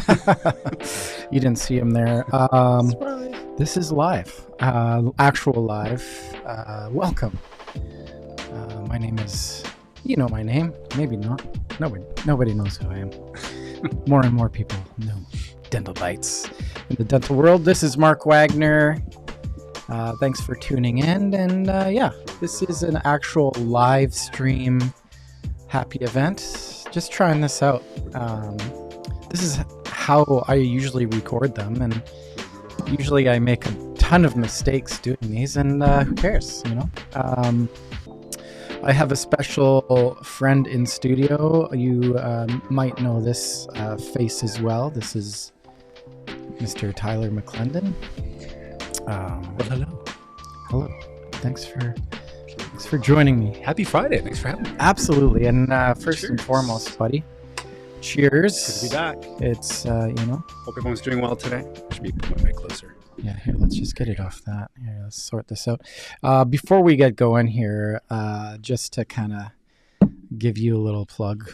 You didn't see him there. Surprise. This is live, actual live. Welcome. My name is, you know my name, maybe not. Nobody knows who I am. More and more people know DentalBytes in the dental world. This is Mark Wagner. Thanks for tuning in. And yeah, this is an actual live stream happy event. Just trying this out. This is how I usually record them, and usually I make a ton of mistakes doing these, and who cares, you know? I have a special friend in studio. You might know this face as well. This is Mr. Tyler McClendon. Well, hello. Hello. Thanks for joining me. Happy Friday. Thanks for having me. Absolutely. And first Cheers. and foremost, buddy, cheers. Good to be back. It's, Hope everyone's doing well today. Should be put my mic closer. Yeah, here, let's just get it off that. Here, let's sort this out. Before we get going here, just to kind of give you a little plug.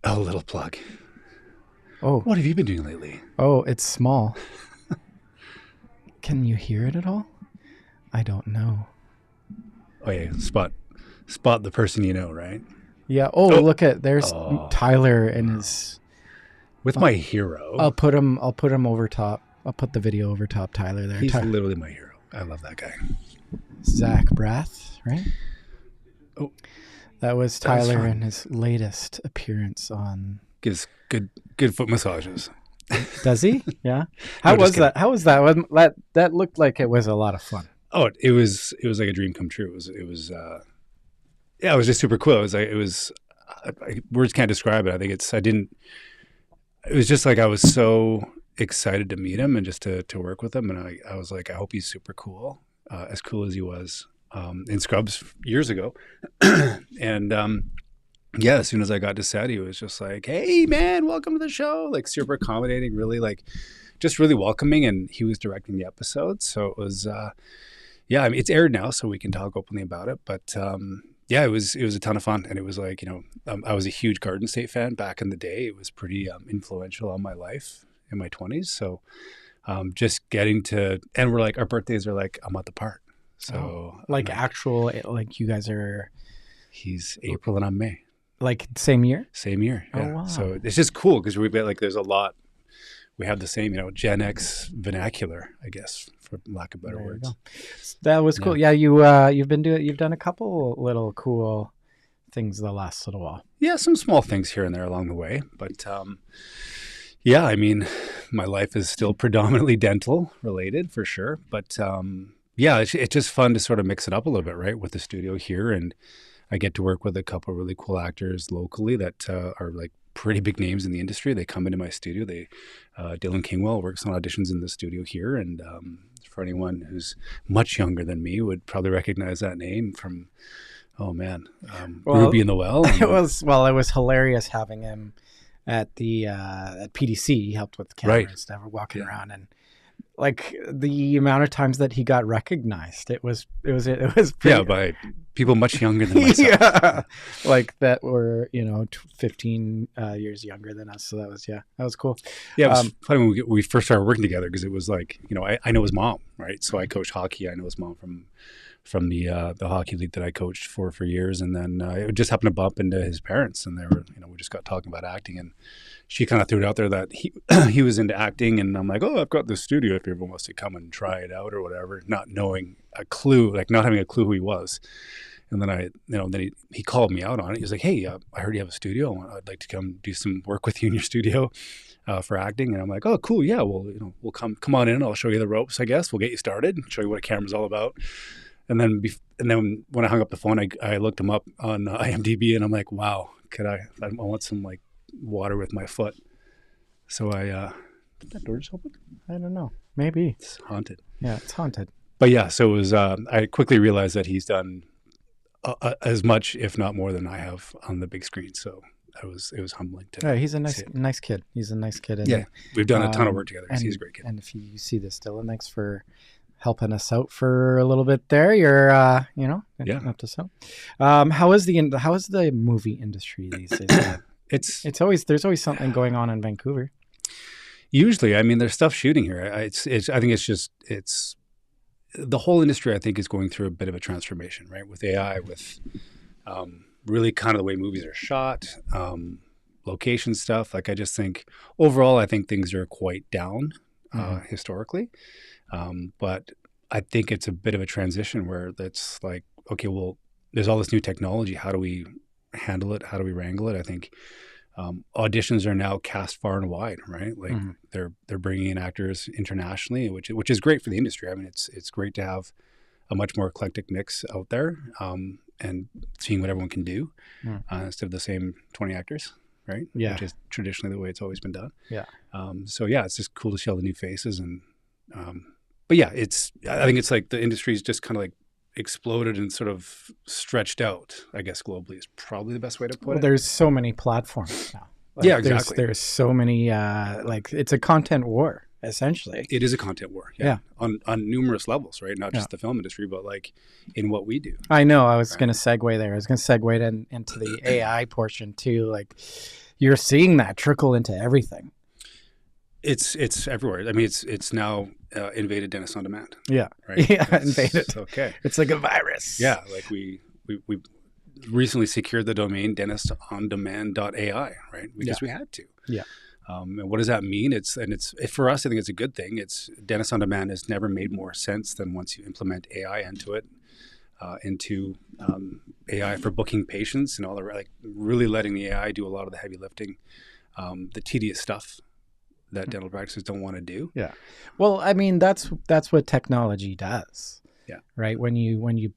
A little plug. Oh, What have you been doing lately? oh, it's small. Can you hear it at all? I don't know. Oh yeah, spot the person you know, right? Yeah. Oh, Oh. look at there's Oh. Tyler and his. With my hero. I'll put him over top. I'll put the video over top. Tyler there. He's literally my hero. I love that guy. Zach Brath, right? Oh, That was That was Tyler fun. in his latest appearance on. gives good foot massages. Does he? Yeah. How No, was just that? How was that? That looked like it was a lot of fun. Oh, it was like a dream come true. It was yeah, it was just super cool. Words can't describe it. It was just like I was so excited to meet him and just to work with him. And I was like, I hope he's super cool, as cool as he was in Scrubs years ago. And yeah, as soon as I got to set, he was just like, hey, man, welcome to the show. Like super accommodating, really like just really welcoming. And he was directing the episode. So it was, yeah, I mean, it's aired now, so we can talk openly about it. But yeah, it was a ton of fun. And it was like, I was a huge Garden State fan back in the day. It was pretty influential on my life in my 20s. So just getting to, and we're like, our birthdays are like a month apart. So Like actual, like you guys are he's April and I'm May. like same year. Same year. Oh, Yeah. wow. So it's just cool because we've got like, there's a lot, we have the same, Gen X vernacular, I guess, for lack of better There you words. go. That was cool. Yeah, you've done a couple little cool things the last little while. Yeah, some small things here and there along the way. But yeah, I mean, my life is still predominantly dental related for sure. But yeah, it's just fun to sort of mix it up a little bit, right, with the studio here. And I get to work with a couple of really cool actors locally that are like pretty big names in the industry. They come into my studio. Dylan Kingwell works on auditions in the studio here. And for anyone who's much younger than me would probably recognize that name from, oh man, Ruby in the Well. It was hilarious having him at the at PDC. He helped with the camera Right. and stuff, walking Yeah. around, and like the amount of times that he got recognized, it was pretty, Yeah, by people much younger than myself. yeah, like that were 15 years younger than us. So that was cool. Yeah, it was funny when we first started working together because it was like, I know his mom, right? So I coached hockey. I know his mom from the hockey league that I coached for years. And then it just happened to bump into his parents, and they were, we just got talking about acting, and she kind of threw it out there that he was into acting, and I'm like, oh, I've got this studio if everyone wants to come and try it out or whatever, not knowing a clue, like not having a clue who he was. And then then he called me out on it. He was like, hey, I heard you have a studio. I'd like to come do some work with you in your studio for acting. And I'm like, oh, cool. Yeah, well, we'll come on in. I'll show you the ropes, I guess. We'll get you started and show you what a camera's all about. And then when I hung up the phone, I looked him up on IMDb, and I'm like, wow, I want some like water with my foot. So did that door just open? I don't know. Maybe It's haunted. yeah, it's haunted. But yeah, so it was, I quickly realized that he's done as much, if not more, than I have on the big screen. So it was humbling to. Yeah, he's a see it. nice kid. He's a nice kid. And, Yeah, we've done a ton of work together. He's a great kid. And if you see this, Dylan, thanks for helping us out for a little bit there. You're, Yeah. helped us out. How is the movie industry these days? It's There's always something going on in Vancouver. Usually, I mean, there's stuff shooting here. I think it's the whole industry. I think is going through a bit of a transformation, right? With AI, with really kind of the way movies are shot, location stuff. Like I just think overall, I think things are quite down historically, but I think it's a bit of a transition where it's like, okay, well, there's all this new technology. How do we handle it? How do we wrangle it? I think auditions are now cast far and wide, right? Like they're bringing in actors internationally, which is great for the industry. I mean, it's great to have a much more eclectic mix out there, and seeing what everyone can do instead of the same 20 actors, right? Yeah, which is traditionally the way it's always been done. Yeah. So yeah, it's just cool to see all the new faces, and but yeah, I think it's like the industry's just kind of like exploded and sort of stretched out, I guess globally is probably the best way to put it. There's so many platforms now. Like, yeah, exactly. There's so many, like it's a content war, essentially. It is a content war. Yeah. On numerous levels, right? Not just the film industry, but like in what we do. I know. I was going to segue there. I was going to segue into the AI portion too. Like you're seeing that trickle into everything. It's everywhere. I mean, it's now invaded dentist on demand. Yeah, right. Yeah, invaded. Okay, it's like a virus. Yeah, like we recently secured the domain dentistondemand.ai, right? Because we had to. Yeah. And what does that mean? It's for us. I think it's a good thing. It's dentist on demand has never made more sense than once you implement AI into it, into AI for booking patients and all the like really letting the AI do a lot of the heavy lifting, the tedious stuff that dental practices don't want to do. Yeah. Well, I mean, that's what technology does. Yeah. Right. When you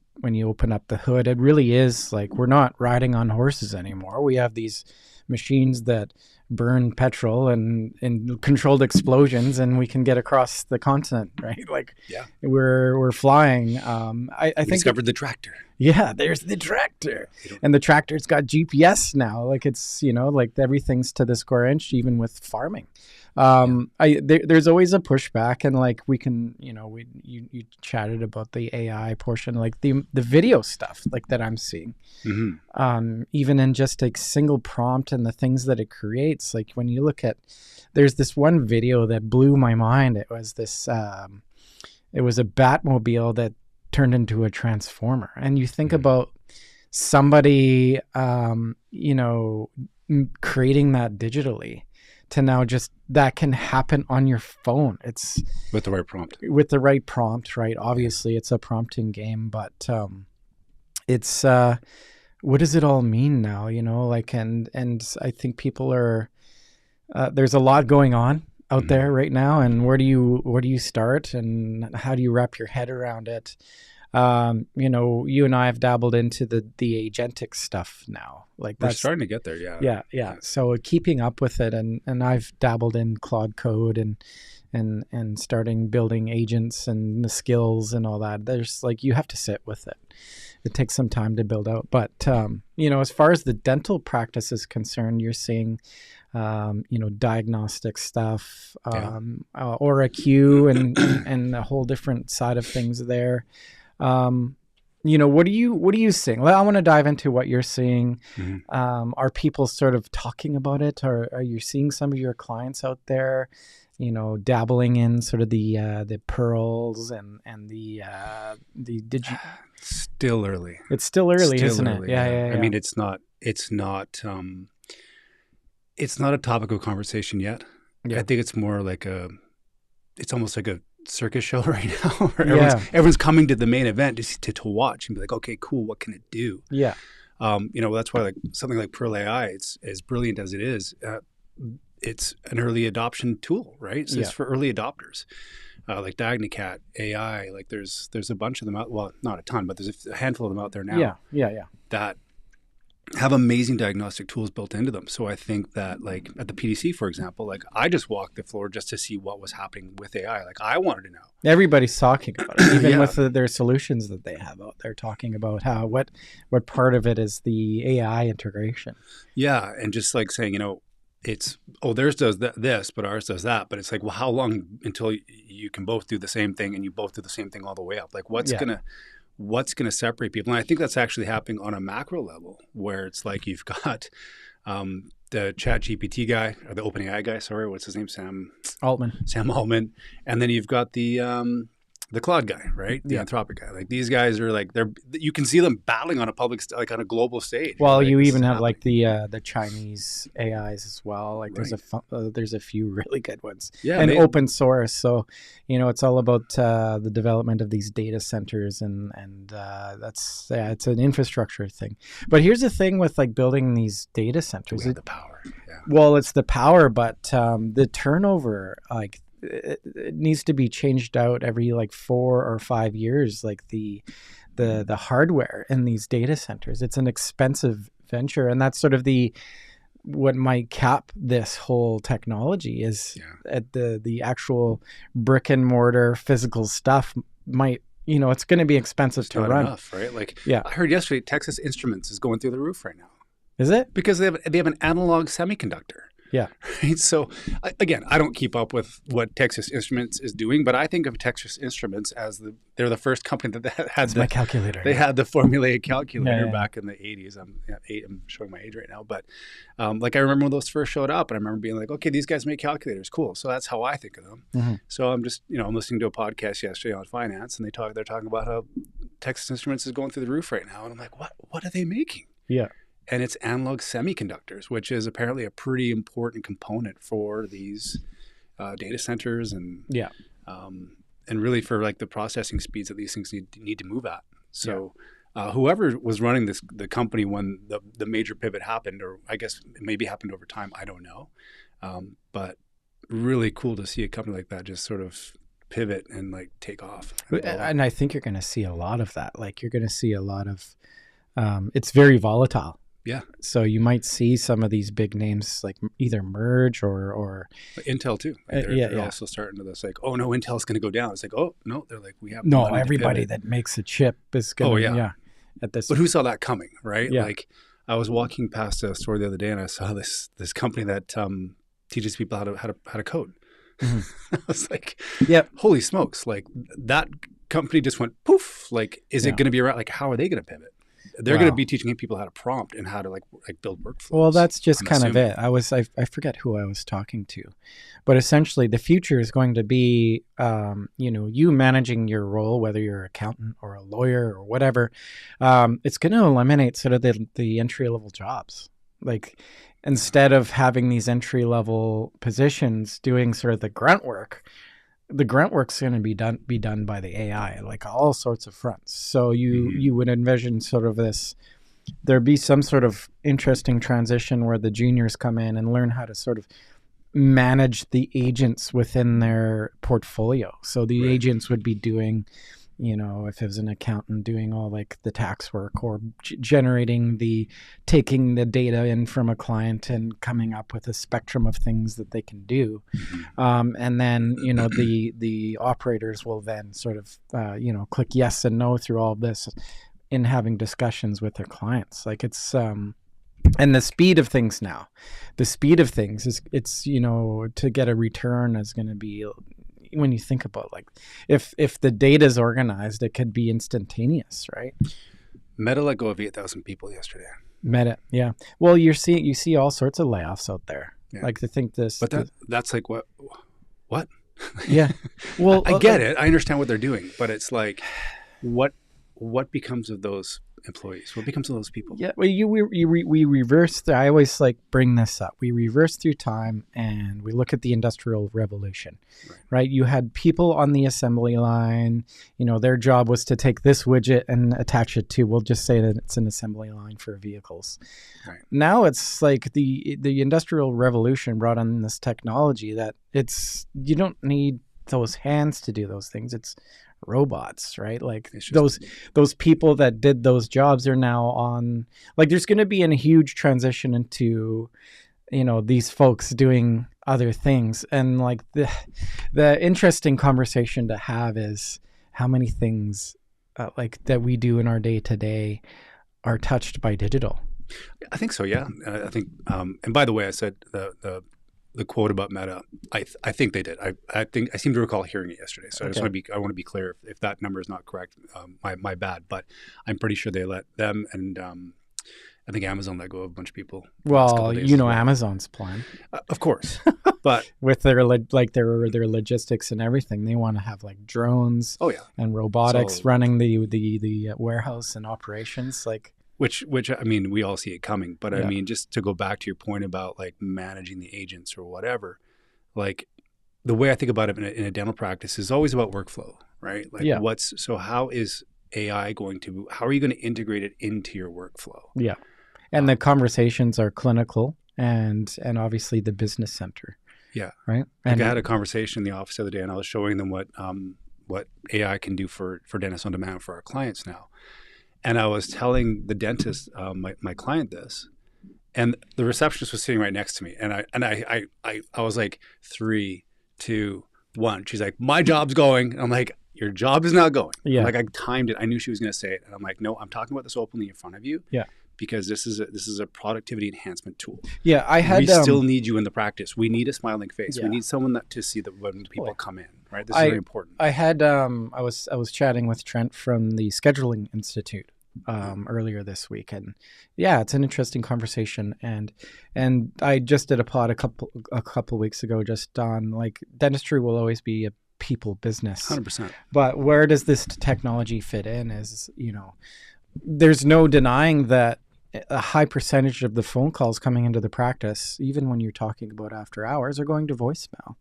open up the hood, it really is like we're not riding on horses anymore. We have these machines that burn petrol and controlled explosions, and we can get across the continent, right? Like we're flying. I think discovered the tractor. Yeah, there's the tractor. And the tractor's got GPS now. Like it's, like everything's to the square inch, even with farming. There's always a pushback, and like we can, you chatted about the AI portion, like the video stuff like that I'm seeing, even in just a single prompt and the things that it creates. Like when you look at, there's this one video that blew my mind. It was this, it was a Batmobile that turned into a transformer, and you think about somebody, creating that digitally. To now just that can happen on your phone. It's with the right prompt. With the right prompt, right? Obviously, it's a prompting game, but it's what does it all mean now? Like and I think people are there's a lot going on out there right now, and where do you start, and how do you wrap your head around it? You and I have dabbled into the agentic stuff now. Like we're starting to get there. Yeah. So keeping up with it, and I've dabbled in Claude Code and starting building agents and the skills and all that. There's like, you have to sit with it. It takes some time to build out. But, as far as the dental practice is concerned, you're seeing, diagnostic stuff, Aura Q and a whole different side of things there. What are you seeing? I want to dive into what you're seeing. Are people sort of talking about it, or are you seeing some of your clients out there, dabbling in sort of the pearls and the Still early. It's still early, isn't it? Yeah. I mean, it's not a topic of conversation yet. Yeah. I think it's more like it's almost like a circus show right now, where everyone's coming to the main event just to watch and be like, okay, cool, what can it do? Yeah. That's why like something like Pearl AI, it's as brilliant as it is, it's an early adoption tool, right? So it's for early adopters, like DiagnoCat AI. Like there's a bunch of them out. Well, not a ton, but there's a handful of them out there now. Yeah. That have amazing diagnostic tools built into them. So I think that like at the PDC, for example, like I just walked the floor just to see what was happening with AI. Like I wanted to know. Everybody's talking about it, even with their solutions that they have out there, talking about how what part of it is the AI integration. Yeah, and just like saying, it's theirs does this, but ours does that. But it's like, well, how long until you can both do the same thing and you both do the same thing all the way up? Like what's gonna separate people? And I think that's actually happening on a macro level, where it's like you've got the Chat GPT guy, or the OpenAI guy, sorry, what's his name? Sam Altman. Altman. And then you've got the Claude guy, right? The Anthropic guy. Like these guys are like, you can see them battling on a like on a global stage. Well, like, you even have like the Chinese AIs as well. Like there's a few really good ones. Yeah, and open source. So, it's all about the development of these data centers, and it's an infrastructure thing. But here's the thing with like building these data centers. We have the power. Yeah. Well, it's the power, but the turnover, like, it needs to be changed out every like 4 or 5 years, like the hardware in these data centers. It's an expensive venture, and that's sort of what might cap this whole technology is at the actual brick and mortar physical stuff might, it's going to be expensive to run. Enough, right? Like I heard yesterday Texas Instruments is going through the roof right now. Is it? Because they have an analog semiconductor. Yeah. Right. So again, I don't keep up with what Texas Instruments is doing, but I think of Texas Instruments as they're the first company that had my calculator. They had the formulaic calculator back in the 80s. I'm showing my age right now, but like I remember when those first showed up, and I remember being like, okay, these guys make calculators, cool. So that's how I think of them. Mm-hmm. So I'm just I'm listening to a podcast yesterday on finance, and they're talking about how Texas Instruments is going through the roof right now, and I'm like, what are they making? Yeah. And it's analog semiconductors, which is apparently a pretty important component for these data centers and really for like the processing speeds that these things need to move at. So whoever was running the company when the major pivot happened, or I guess it maybe happened over time, I don't know. But really cool to see a company like that just sort of pivot and like take off. And I think you're going to see a lot of that. Like you're going to see a lot of, it's very volatile. Yeah. So you might see some of these big names like either merge or Intel too. Like they're also starting to this like, oh no, Intel's going to go down. It's like, oh no, they're like, we have no. Everybody that makes a chip is going to at this. But who saw that coming, right? Yeah. Like I was walking past a store the other day and I saw this company that teaches people how to code. Mm-hmm. I was like, holy smokes! Like that company just went poof. Like, is it going to be around? Like, how are they going to pivot? They're going to be teaching people how to prompt and how to like build workflows. Well, that's just kind of it. I forget who I was talking to, but essentially the future is going to be, you managing your role, whether you're an accountant or a lawyer or whatever. It's going to eliminate sort of the entry level jobs. Like instead of having these entry level positions doing sort of the grunt work's going to be done by the AI, like all sorts of fronts. So you would envision sort of there'd be some sort of interesting transition where the juniors come in and learn how to sort of manage the agents within their portfolio. So the agents would be doing, if it was an accountant doing all like the tax work or taking the data in from a client and coming up with a spectrum of things that they can do. And then, the operators will then sort of, click yes and no through all this in having discussions with their clients. Like it's, and the speed of things now, it's, to get a return is going to be, when you think about like if the data is organized, it could be instantaneous, right? Meta let go of 8,000 people yesterday. Meta, yeah. Well, you see all sorts of layoffs out there. Yeah. Like to think this, but that's like what? Yeah. Well, I get it. I understand what they're doing, but it's like, what becomes of those employees? What becomes of those people? Yeah, well, we reverse. I always like bring this up. We reverse through time and we look at the Industrial Revolution, right? You had people on the assembly line. Their job was to take this widget and attach it to. We'll just say that it's an assembly line for vehicles. Right. Now it's like the Industrial Revolution brought on this technology that you don't need those hands to do those things. It's robots, right? Like those people that did those jobs are now on, like there's going to be a huge transition into, these folks doing other things. And like the interesting conversation to have is how many things like that we do in our day to day are touched by digital. I think so. Yeah. I think, and by the way, I said the quote about Meta, I think they did. I seem to recall hearing it yesterday. So okay. I want to be clear if that number is not correct. My bad, but I'm pretty sure they let them I think Amazon let go of a bunch of people. Well, you know, Amazon's plan, of course, but with their their logistics and everything, they want to have like drones, and robotics running the warehouse and operations, like which I mean, we all see it coming. But I mean, just to go back to your point about like managing the agents or whatever, like the way I think about it in a dental practice is always about workflow, right? Like how is AI how are you going to integrate it into your workflow? Yeah. And the conversations are clinical and obviously the business center. Yeah. Right. Like I had a conversation in the office the other day, and I was showing them what AI can do for dentists on demand for our clients now. And I was telling the dentist, my client, this, and the receptionist was sitting right next to me. And I was like, 3, 2, 1. She's like, my job's going. And I'm like, your job is not going. Yeah. Like I timed it. I knew she was going to say it. And I'm like, no, I'm talking about this openly in front of you. Yeah. Because this is a productivity enhancement tool. Yeah, we still need you in the practice. We need a smiling face. We need someone to see that when people come in. Right, this is very important. I had I was chatting with Trent from the Scheduling Institute earlier this week, and it's an interesting conversation. And I just did a pod a couple weeks ago just on like dentistry will always be a people business, 100%. But where does this technology fit in? Is there's no denying that a high percentage of the phone calls coming into the practice, even when you're talking about after hours, are going to voicemail.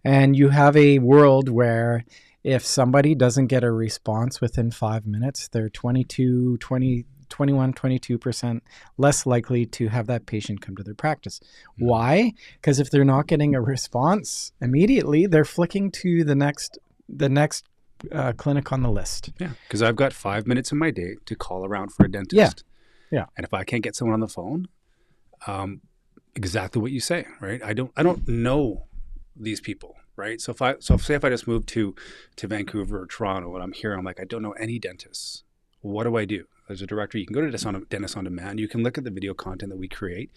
And you have a world where if somebody doesn't get a response within 5 minutes, they're 22% less likely to have that patient come to their practice. Mm-hmm. Why? Because if they're not getting a response immediately, they're flicking to the next clinic on the list. Yeah, because I've got 5 minutes in my day to call around for a dentist. Yeah. And if I can't get someone on the phone, exactly what you say, right? I don't know these people, right? So say if I just moved to Vancouver or Toronto and I'm here, I'm like, I don't know any dentists. What do I do? As a director, you can go to Dentist on Demand. You can look at the video content that we create.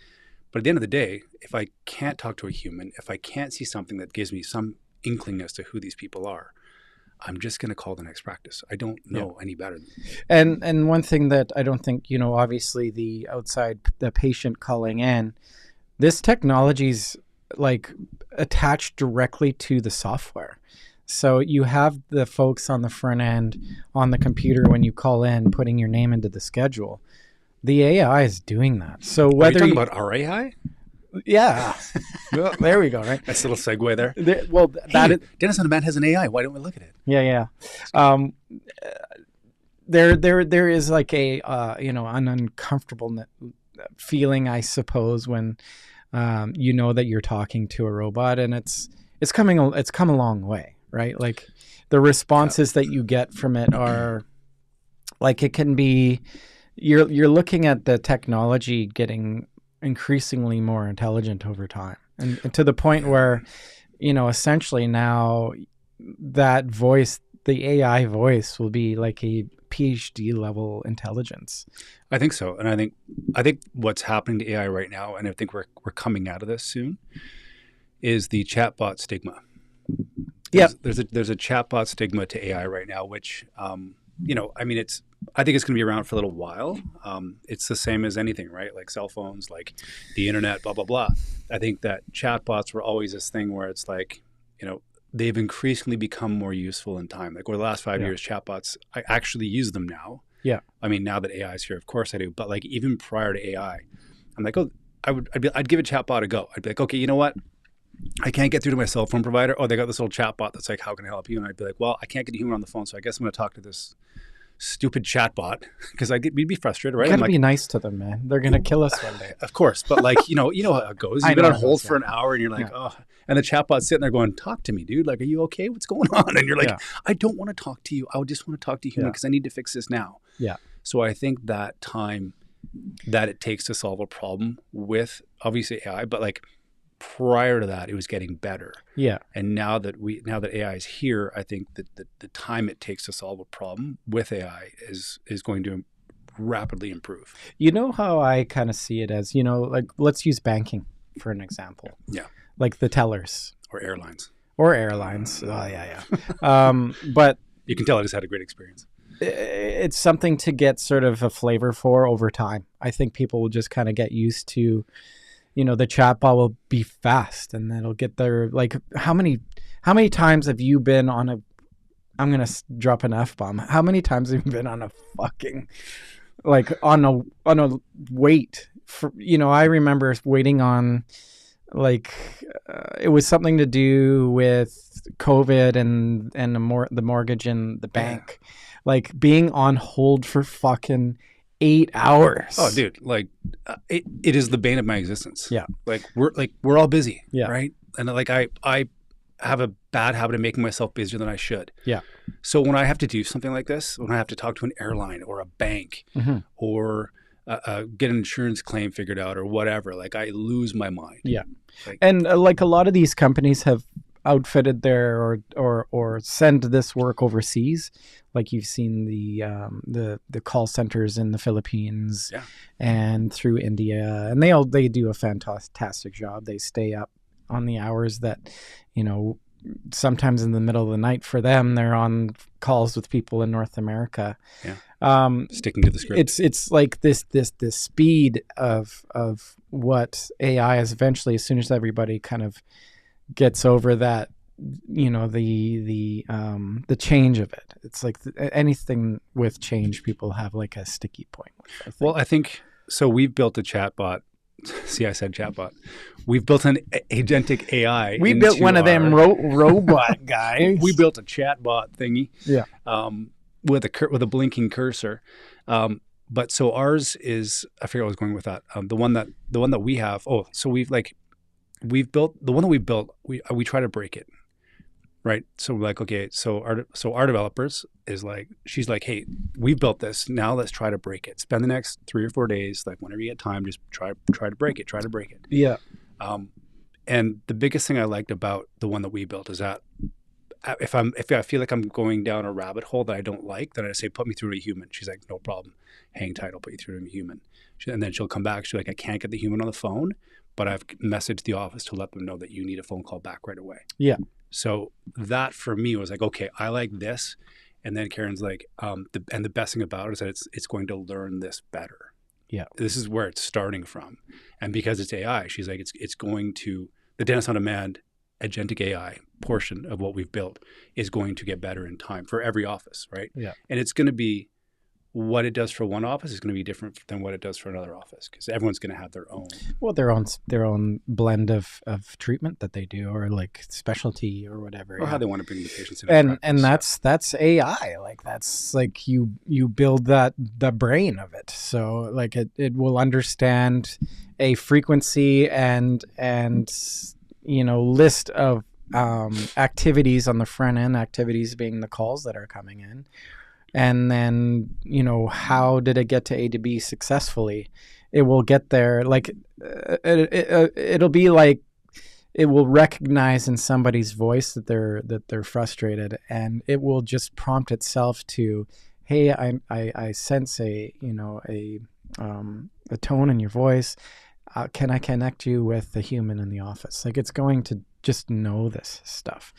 But at the end of the day, if I can't talk to a human, if I can't see something that gives me some inkling as to who these people are, I'm just going to call the next practice. I don't know any better. And one thing that I don't think, obviously the patient calling in, this technology's like attached directly to the software. So you have the folks on the front end on the computer when you call in, putting your name into the schedule. The AI is doing that. So whether are you talking about our AI? Yeah. Well, there we go, right? That's a little segue there. Dentist on Demand has an AI. Why don't we look at it? Yeah. There is like an uncomfortable feeling, I suppose, when you know that you're talking to a robot, and it's come a long way, right? Like the responses that you get from it are like, it can be, you're looking at the technology getting increasingly more intelligent over time, and to the point where essentially now that voice, the AI voice, will be like a PhD level intelligence. I think so. And I think what's happening to AI right now, and I think we're coming out of this soon, is the chatbot stigma. There's a chatbot stigma to AI right now, which I think it's going to be around for a little while. It's the same as anything, right? Like cell phones, like the internet, blah, blah, blah. I think that chatbots were always this thing where it's like, they've increasingly become more useful in time. Like over the last 5 years, chatbots, I actually use them now. Yeah. I mean, now that AI is here, of course I do. But like even prior to AI, I'm like, I'd give a chatbot a go. I'd be like, okay, you know what? I can't get through to my cell phone provider. Oh, they got this little chatbot that's like, how can I help you? And I'd be like, well, I can't get a human on the phone, so I guess I'm going to talk to this stupid chatbot, because we'd be frustrated, right? You gotta be nice to them, man. They're gonna kill us one day. Of course, but like you know how it goes. You've been on hold for an hour, and you're like, oh, and the chatbot's sitting there going, "Talk to me, dude. Like, are you okay? What's going on?" And you're like, I don't want to talk to you. I just want to talk to you human because I need to fix this now. Yeah. So I think that time that it takes to solve a problem with obviously AI, but like prior to that, it was getting better. Yeah. And now that AI is here, I think that the time it takes to solve a problem with AI is going to rapidly improve. You know how I kind of see it as, like let's use banking for an example. Yeah. Like the tellers. Or airlines. Oh, yeah. But you can tell I just had a great experience. it's something to get sort of a flavor for over time. I think people will just kind of get used to, the chatbot will be fast and then it'll get there. Like how many times have you been on I'm going to drop an F-bomb. How many times have you been on a fucking, like on a wait for, I remember waiting on, like it was something to do with COVID and the mortgage and the bank, like being on hold for fucking 8 hours. Oh, dude, like it is the bane of my existence. Yeah, like we're all busy. Yeah, right. And like I have a bad habit of making myself busier than I should. Yeah. So when I have to do something like this, when I have to talk to an airline or a bank or get an insurance claim figured out or whatever, like I lose my mind. Yeah. Like, and like a lot of these companies have outfitted their or send this work overseas. Like you've seen the call centers in the Philippines and through India, and they do a fantastic job. They stay up on the hours that, sometimes in the middle of the night for them, they're on calls with people in North America. Yeah. Sticking to the script. It's like this speed of what AI is eventually, as soon as everybody kind of gets over that, the change of it. It's like anything with change, people have like a sticky point with, I think. Well, I think so. We've built a chatbot. See, I said chatbot. We've built an agentic AI. We built one of them robot guys. We built a chatbot thingy. Yeah. With a blinking cursor. But so ours is, I forget what I was going with that. The one that we have. Oh, so we've built the one that we built. We try to break it. Right. So like, okay, so our developers is like, she's like, hey, we've built this. Now let's try to break it. Spend the next 3 or 4 days, like whenever you get time, just try to break it. Try to break it. Yeah. And the biggest thing I liked about the one that we built is that if I feel like I'm going down a rabbit hole that I don't like, then I say, put me through to a human. She's like, no problem. Hang tight. I'll put you through to a human. And then she'll come back. She's like, I can't get the human on the phone, but I've messaged the office to let them know that you need a phone call back right away. Yeah. So that for me was like, okay, I like this. And then Karen's like, the best thing about it is that it's going to learn this better. Yeah. This is where it's starting from. And because it's AI, she's like, it's going to, the Dentist on Demand agentic AI portion of what we've built is going to get better in time for every office, right? Yeah. And it's going to be, what it does for one office is going to be different than what it does for another office, because everyone's going to have their own. Well, their own blend of treatment that they do, or like specialty or whatever, or how they want to bring the patients in. And that's AI. Like that's like you build the brain of it, so like it will understand a frequency and list of activities on the front end, activities being the calls that are coming in. And then, how did it get to A to B successfully? It will get there. Like it'll be like, it will recognize in somebody's voice that they're frustrated, and it will just prompt itself to, hey, I sense a tone in your voice. Can I connect you with the human in the office? Like it's going to just know this stuff.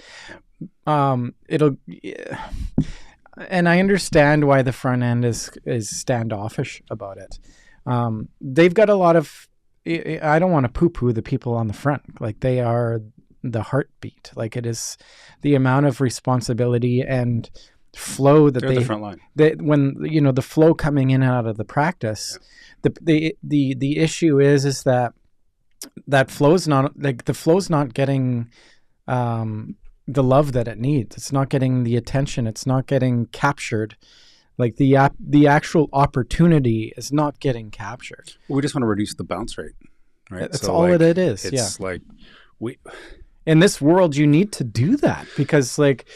And I understand why the front end is standoffish about it. They've got a lot of, I don't want to poo-poo the people on the front. Like they are the heartbeat. Like it is the amount of responsibility and flow that they're the front line. When the flow coming in and out of the practice, the issue is that flow's not, like the flow's not getting the love that it needs. It's not getting the attention. It's not getting captured. Like the actual opportunity is not getting captured. Well, we just want to reduce the bounce rate, right? That's all it is. It's like in this world, you need to do that because, like,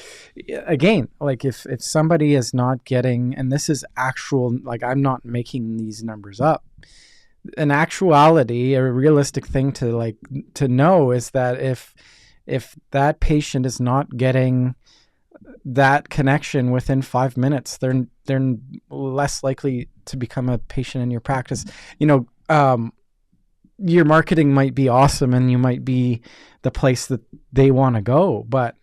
again, like if somebody is not getting, and this is actual, like I'm not making these numbers up. An actuality, a realistic thing to know is that if that patient is not getting that connection within 5 minutes, they're less likely to become a patient in your practice. Your marketing might be awesome and you might be the place that they want to go, but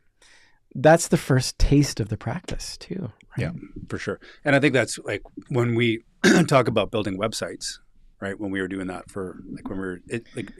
that's the first taste of the practice too. Right? Yeah, for sure. And I think that's like when we talk about building websites, right? When we were doing that for like when we were like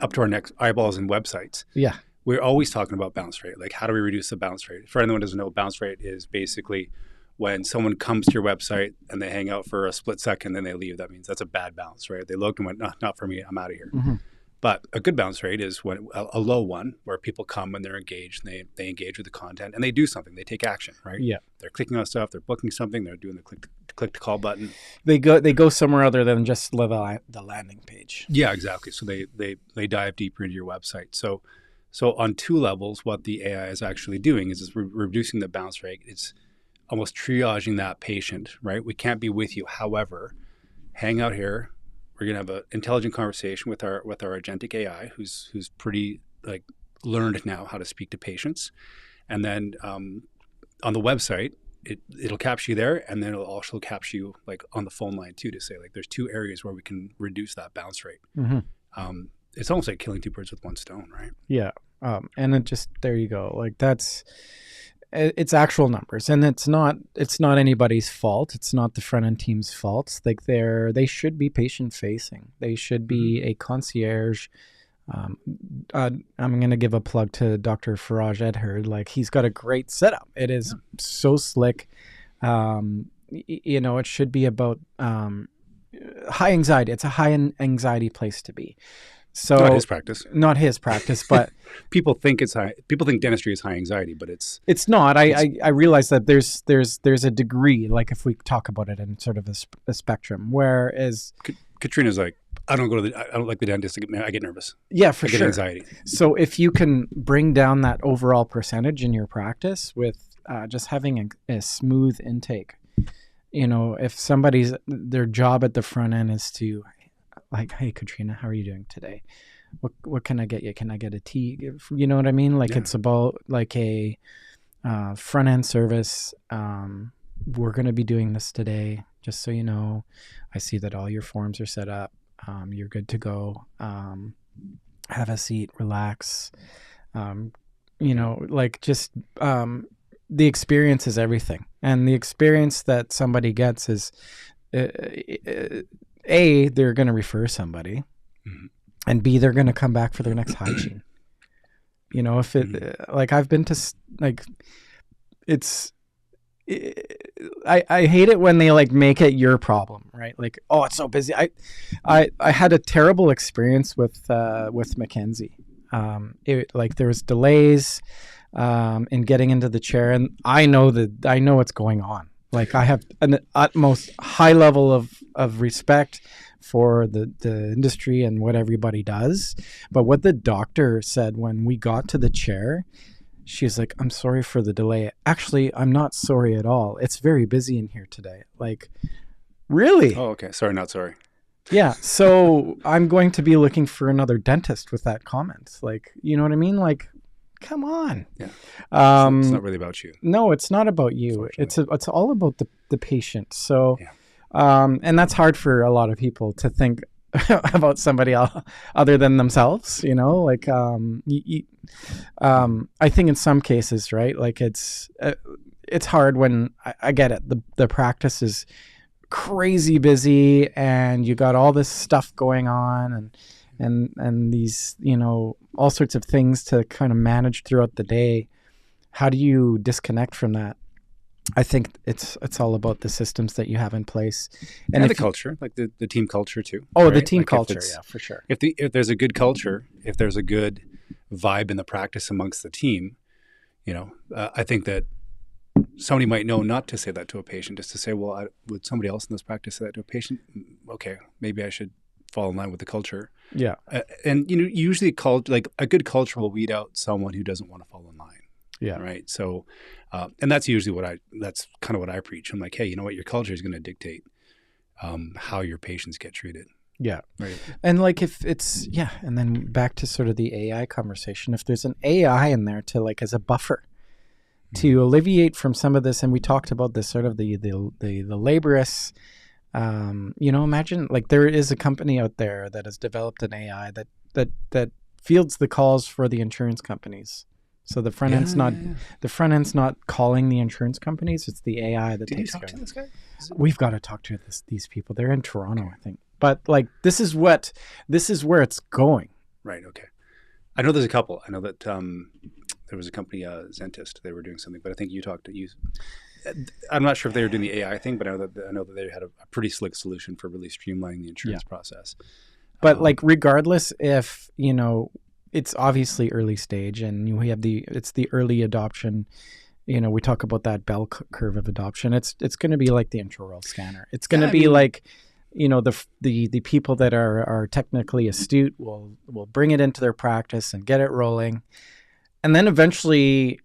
up to our next eyeballs in websites, Yeah. we're always talking about bounce rate. Like, how do we reduce the bounce rate? For anyone who doesn't know, bounce rate is basically when someone comes to your website and they hang out for a split second, then they leave. That means that's a bad bounce, right? They looked and went, no, not for me. I'm out of here. Mm-hmm. But a good bounce rate is when a low one where people come and they're engaged and they engage with the content and they do something. They take action, right? Yeah. They're clicking on stuff. They're booking something. They're doing the click to call button. They go somewhere other than just the landing page. Yeah, exactly. So they dive deeper into your website. So on two levels, what the AI is actually doing is reducing the bounce rate. It's almost triaging that patient, right? We can't be with you. However, hang out here. We're gonna have an intelligent conversation with our agentic AI, who's pretty like learned now how to speak to patients, and then on the website it'll capture you there, and then it'll also capture you like on the phone line too to say like there's two areas where we can reduce that bounce rate. Mm-hmm. It's almost like killing two birds with one stone, right? Yeah, and it just there you go. Like it's actual numbers, and it's not anybody's fault. It's not the front end team's fault. Like they should be patient facing. They should be a concierge. I'm going to give a plug to Dr. Faraj Edherd. Like he's got a great setup. It is so slick. It should be about high anxiety. It's a high anxiety place to be. So not his practice, but people think it's high. People think dentistry is high anxiety, but it's not. I realize that there's a degree, like if we talk about it in sort of a spectrum, whereas Katrina's like, I don't like the dentist. I get nervous. Yeah, for I get anxiety. So if you can bring down that overall percentage in your practice with just having a smooth intake, if somebody's their job at the front end is to like, hey, Katrina, how are you doing today? What can I get you? Can I get a tea? You know what I mean? Like It's about like a front end service. We're going to be doing this today. Just so you know, I see that all your forms are set up. You're good to go. Have a seat, relax. The experience is everything. And the experience that somebody gets is A, they're going to refer somebody, mm-hmm. and B, they're going to come back for their next hygiene. If it, like I've been to, like, I hate it when they like make it your problem, right? Like, oh, it's so busy. I had a terrible experience with Mackenzie. There was delays in getting into the chair, and I know what's going on. Like I have an utmost high level of respect for the industry and what everybody does. But what the doctor said when we got to the chair, she was like, I'm sorry for the delay. Actually, I'm not sorry at all. It's very busy in here today. Like, really? Oh, okay. Sorry, not sorry. Yeah. So I'm going to be looking for another dentist with that comment. Like, you know what I mean? Like, come on. Yeah. It's not really about you. No, it's not about you. It's all about the patient. So, and that's hard for a lot of people to think about somebody else other than themselves, like, I think in some cases, right. Like it's hard when I get it. The practice is crazy busy and you got all this stuff going on and these, all sorts of things to kind of manage throughout the day. How do you disconnect from that? I think it's all about the systems that you have in place and the culture, like the team culture too. Oh, right? The team like culture, yeah, for sure. If there's a good culture, if there's a good vibe in the practice amongst the team, I think that somebody might know not to say that to a patient, just to say, well, would somebody else in this practice say that to a patient? Okay, maybe I should fall in line with the culture. Yeah. And usually like a good culture will weed out someone who doesn't want to fall in line. Yeah. Right. So, and that's usually that's kind of what I preach. I'm like, hey, you know what? Your culture is going to dictate how your patients get treated. Yeah. Right. And like if it's, and then back to sort of the AI conversation, if there's an AI in there to like as a buffer to alleviate from some of this, and we talked about this sort of the laborious, imagine like there is a company out there that has developed an AI that fields the calls for the insurance companies. So the front end's not calling the insurance companies. It's the AI that Did you takes talk care to of it. this guy? We've got to talk to these people. They're in Toronto, I think. But like this is where it's going. Right. Okay. I know there's a couple. I know that there was a company, Zentist. They were doing something, but I think you talked to you. I'm not sure if they were doing the AI thing, but I know that they had a pretty slick solution for really streamlining the insurance process. But like, regardless, if it's obviously early stage, and we have it's the early adoption. We talk about that bell curve of adoption. It's going to be like the intraoral scanner. It's going to be like, the people that are technically astute will bring it into their practice and get it rolling, and then eventually,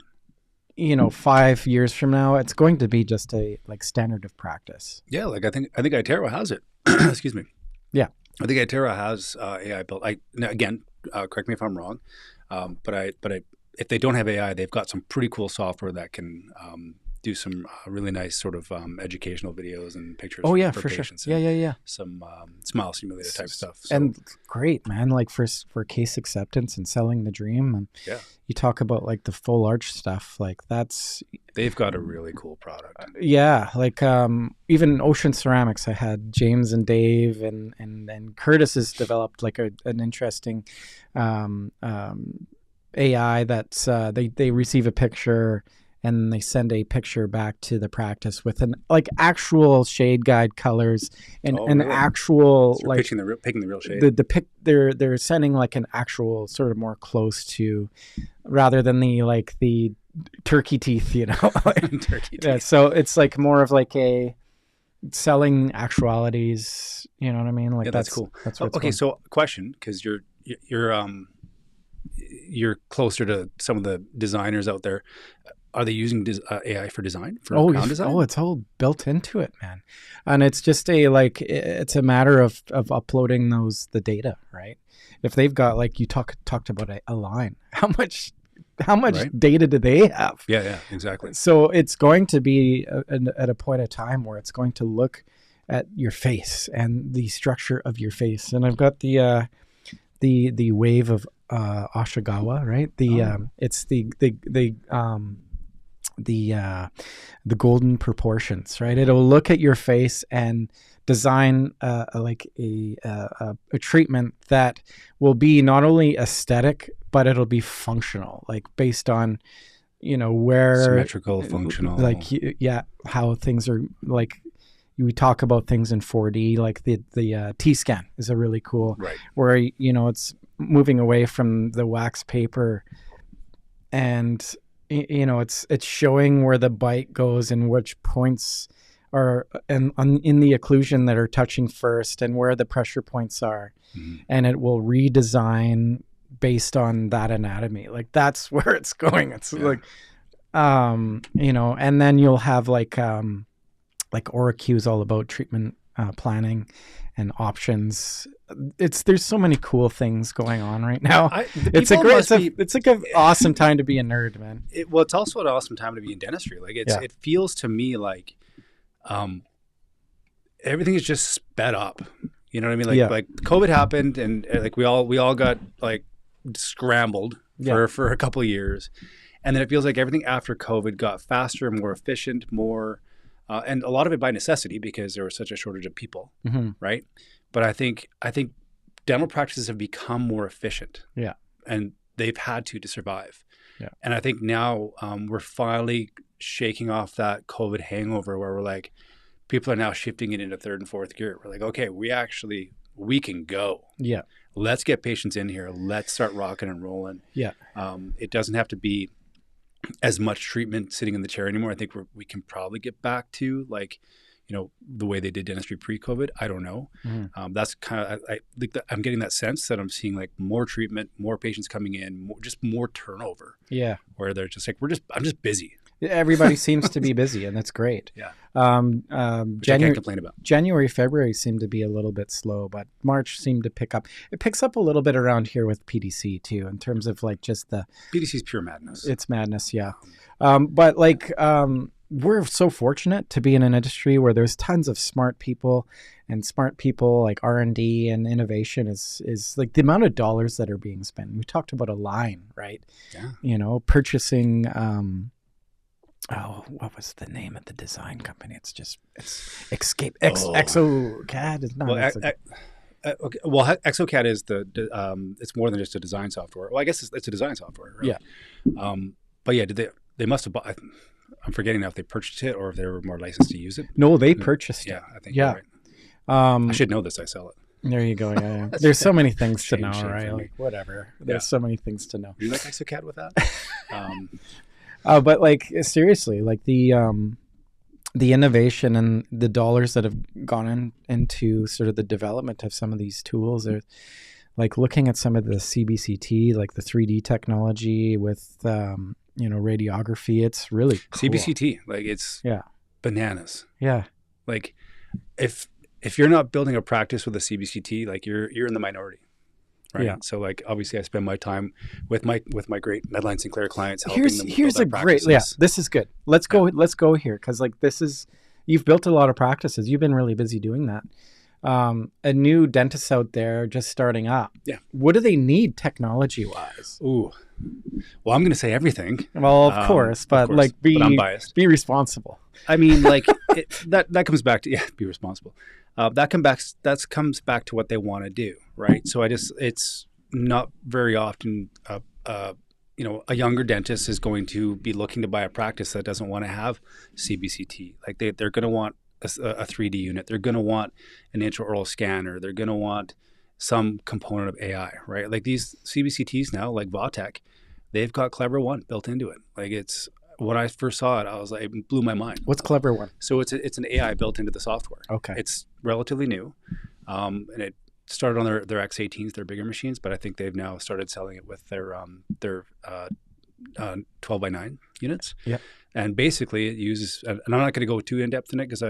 5 years from now, it's going to be just a like standard of practice. Yeah, like I think iTero has it. Excuse me. Yeah, I think iTero has AI built. Correct me if I'm wrong, but if they don't have AI, they've got some pretty cool software that can do some really nice sort of educational videos and pictures. Oh yeah, for for sure. patients. Yeah. Some smile simulator type stuff. So, And great, man. Like for case acceptance and selling the dream. And yeah, you talk about like the full arch stuff. Like they've got a really cool product. Yeah, like even Ocean Ceramics. I had James and Dave and Curtis has developed like an interesting AI that's they receive a picture and they send a picture back to the practice with an like actual shade guide colors and an really? actual So like picking the real shade. They're sending like an actual sort of more close to, rather than the turkey teeth, Turkey teeth. Yeah, so it's like more of like a selling actualities, you know what I mean? Like that's cool. That's where it's okay, going. so question, because you're closer to some of the designers out there. Are they using AI for design, for crown design? Oh, it's all built into it, man. And it's just it's a matter of uploading the data, right? If they've got, like you talked about a line, how much Right. data do they have? Yeah, exactly. So it's going to be at a point of time where it's going to look at your face and the structure of your face. And I've got the wave of Ashikaga, right? It's the golden proportions, right? It'll look at your face and design a treatment that will be not only aesthetic, but it'll be functional, like based on where Symmetrical, functional, like how things are. Like we talk about things in 4D, like the T-scan is a really cool, right? Where it's moving away from the wax paper, and it's showing where the bite goes and which points are in the occlusion that are touching first and where the pressure points are, and it will redesign based on that anatomy. Like that's where it's going. It's like and then you'll have like OraQ is all about treatment planning and options. There's so many cool things going on right now. It's an awesome time to be a nerd, man. It's also an awesome time to be in dentistry. Like it feels to me like everything is just sped up. You know what I mean? Like COVID happened and like we all got like scrambled for a couple of years, and then it feels like everything after COVID got faster, more efficient, more. And a lot of it by necessity because there was such a shortage of people, right? But I think dental practices have become more efficient, and they've had to survive. Yeah. And I think now we're finally shaking off that COVID hangover where we're like, people are now shifting it into third and fourth gear. We're like, okay, we can go. Yeah. Let's get patients in here. Let's start rocking and rolling. Yeah. It doesn't have to be as much treatment sitting in the chair anymore. I think we can probably get back to like, the way they did dentistry pre-COVID. I don't know. That's kind of, I think that I'm getting that sense that I'm seeing like more treatment, more patients coming in, just more turnover. Yeah. Where they're just like, I'm just busy. Everybody seems to be busy, and that's great. Yeah. Which I can't complain about. January, February seemed to be a little bit slow, but March seemed to pick up. It picks up a little bit around here with PDC too, in terms of like just the PDC is pure madness. It's madness, yeah. But like we're so fortunate to be in an industry where there's tons of smart people and smart people, like R&D and innovation is like the amount of dollars that are being spent. We talked about a line, right? Yeah. Purchasing, what was the name of the design company? It's Escape ExoCAD is not. Well, okay. Well, ExoCAD is it's more than just a design software. Well, I guess it's a design software, right? Yeah. But yeah, they must have bought. I'm forgetting now if they purchased it or if they were more licensed to use it. No, they purchased it. Yeah, I think. Yeah. You're right. I should know this. I sell it. There you go. Yeah. There's so many things to know, right? for me. Like whatever. There's so many things to know. Do you like ExoCAD with that? But like seriously, like the innovation and the dollars that have gone into sort of the development of some of these tools are like looking at some of the CBCT, like the 3D technology with radiography. It's really cool. CBCT, like it's bananas. Yeah. Like if you're not building a practice with a CBCT, like you're in the minority. Right. Yeah. So like obviously I spend my time with my great Medline Sinclair clients helping them here's build a great this is good. Let's go here because like you've built a lot of practices. You've been really busy doing that. A new dentist out there just starting up. Yeah. What do they need technology wise? Ooh. Well, I'm going to say everything. Well, of course, but I'm biased. Be responsible. I mean, like that comes back to be responsible. That comes back to what they want to do, right? So it's not very often a younger dentist is going to be looking to buy a practice that doesn't want to have CBCT. Like they're going to want a 3D unit. They're going to want an intraoral scanner. They're going to want some component of AI, right? Like these CBCTs now, like Vautech, they've got Clever One built into it. Like it's when I first saw it, I was like, it blew my mind. What's Clever One? So it's an AI built into the software. Okay. It's relatively new, and it started on their X18s, their bigger machines, but I think they've now started selling it with their 12x9 units. Yeah. And basically it uses, and I'm not going to go too in depth in it because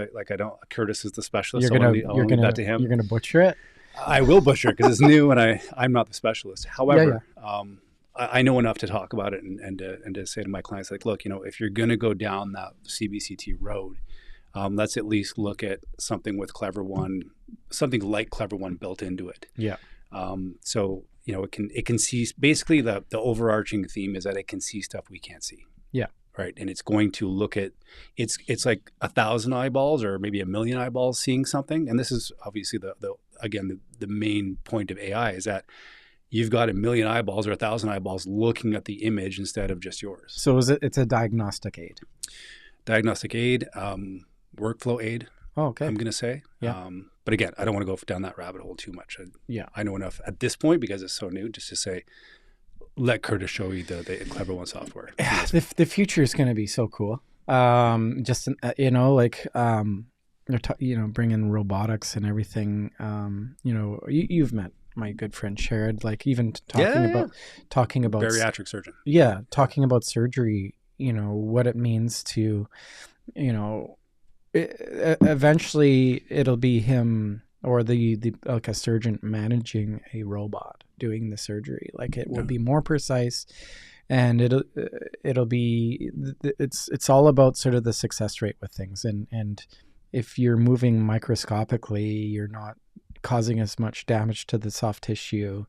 Curtis is the specialist. I'll leave that to him. You're going to butcher it? I will butcher it because it's new and I'm not the specialist. However, I know enough to talk about it and to say to my clients, like, look, if you're going to go down that CBCT road, let's at least look at something with Clever One, something like Clever One built into it. Yeah. So it can see, basically the overarching theme is that it can see stuff we can't see. Yeah. Right. And it's going to look at it's like 1,000 eyeballs or maybe 1,000,000 eyeballs seeing something. And this is obviously the main point of AI is that you've got 1,000,000 eyeballs or 1,000 eyeballs looking at the image instead of just yours. So it's a diagnostic aid? Diagnostic aid, workflow aid. Oh, okay. I'm going to say. Yeah. But again, I don't want to go down that rabbit hole too much. I know enough at this point because it's so new just to say, let Curtis show you the Clever One software. Yeah, the future is going to be so cool. Bring in robotics and everything. You've met my good friend Sherrod, like even talking about bariatric surgeon. Yeah, talking about surgery. What it means to, eventually it'll be him or the like a surgeon managing a robot doing the surgery. Like it will be more precise, and it'll be it's all about sort of the success rate with things, and if you're moving microscopically, you're not causing as much damage to the soft tissue,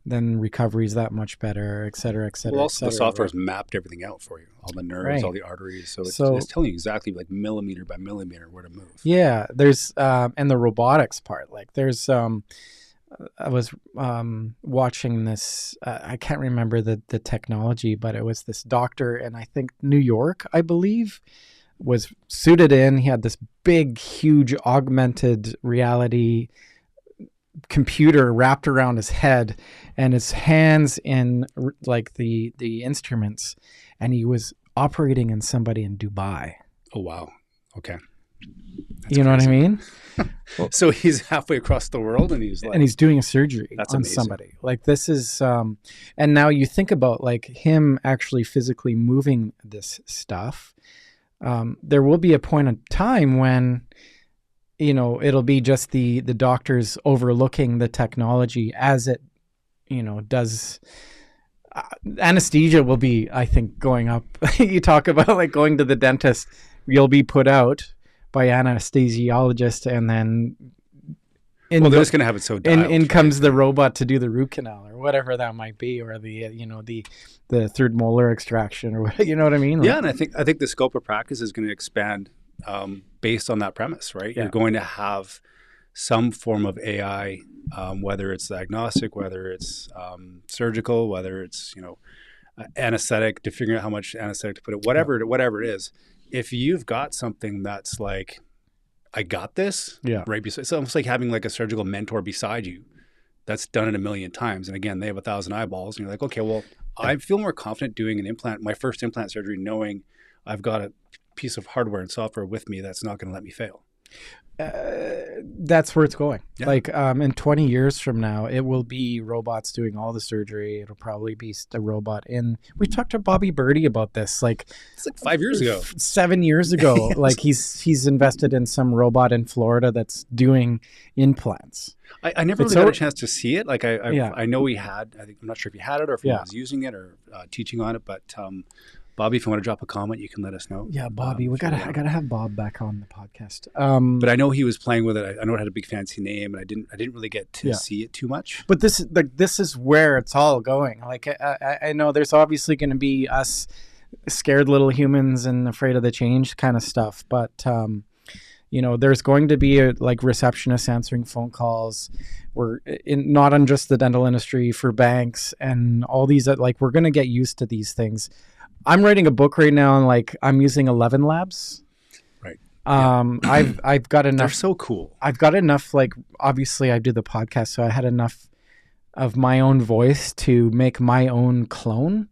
then recovery is that much better, et cetera, et cetera. Well, also the software has mapped everything out for you, all the nerves, all the arteries. So it's telling you exactly like millimeter by millimeter where to move. Yeah, there's and the robotics part. Like there's I was watching this. I can't remember the technology, but it was this doctor in I think New York, I believe, was suited in. He had this big, huge augmented reality computer wrapped around his head and his hands in like the instruments, and he was operating in somebody in Dubai. Oh wow. Okay. That's know crazy. What I mean? So he's halfway across the world and he's doing a surgery on somebody. Like this is and now you think about like him actually physically moving this stuff. There will be a point in time when it'll be just the doctors overlooking the technology as it does. Anesthesia will be, I think, going up. You talk about like going to the dentist, you'll be put out by anesthesiologist and then Well, they're just going to have it so dialed. in comes the robot to do the root canal or whatever that might be, or the the third molar extraction or what, you know what I mean? Like, Yeah, and I think the scope of practice is going to expand based on that premise, right? Yeah. You're going to have some form of AI, whether it's diagnostic, whether it's surgical, whether it's anesthetic, to figure out how much anesthetic to put it, whatever it is. If you've got something that's like, I got this, Yeah. right? It's almost like having like a surgical mentor beside you that's done it a million times. And again, they have 1,000 eyeballs, and you're like, okay, well, I feel more confident doing an implant, my first implant surgery, knowing I've got a piece of hardware and software with me that's not going to let me fail. That's where it's going. Yeah. Like in 20 years from now, it will be robots doing all the surgery. It'll probably be a robot in. We talked to Bobby Birdie about this. Like It's like 5 years ago. 7 years ago. Like he's invested in some robot in Florida that's doing implants. I never really got a chance to see it. Like I know he had. I'm not sure if he had it or if he Yeah. was using it or teaching on it. But Bobby, if you want to drop a comment, you can let us know. Yeah, Bobby. I gotta have Bob back on the podcast. But I know he was playing with it. I know it had a big fancy name, and I didn't really get to see it too much. But this is where it's all going. Like I know there's obviously going to be us scared little humans and afraid of the change kind of stuff. But there's going to be like receptionists answering phone calls. We're not on just the dental industry, for banks and all these. Like we're going to get used to these things. I'm writing a book right now, and like I'm using 11 labs. Right. I've got enough. They're so cool. I've got enough. Like obviously, I do the podcast, so I had enough of my own voice to make my own clone.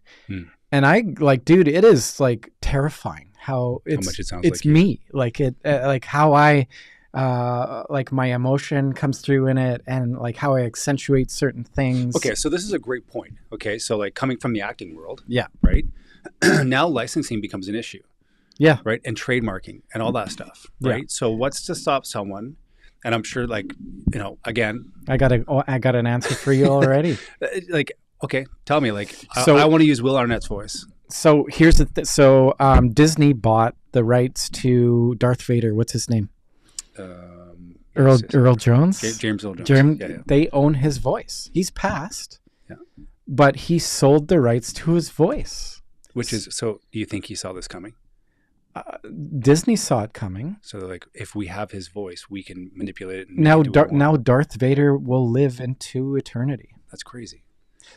And I like, dude, it is like terrifying how much it sounds it's like me. Like it, like how I, like my emotion comes through in it, and like how I accentuate certain things. Okay, so this is a great point. Okay, so like coming from the acting world. Yeah. Right. Now licensing becomes an issue. Yeah. Right. And trademarking and all that stuff. Right. Yeah. So what's to stop someone? And I'm sure, like, again, I got an answer for you already. Like, okay, tell me, like, so, I want to use Will Arnett's voice. So here's the Disney bought the rights to Darth Vader. What's his name? Earl Jones? James Earl Jones. Yeah. They own his voice. He's passed. Yeah. But he sold the rights to his voice. Which is, so do you think he saw this coming? Disney saw it coming. So like, if we have his voice, we can manipulate it. And now Darth Vader will live into eternity. That's crazy.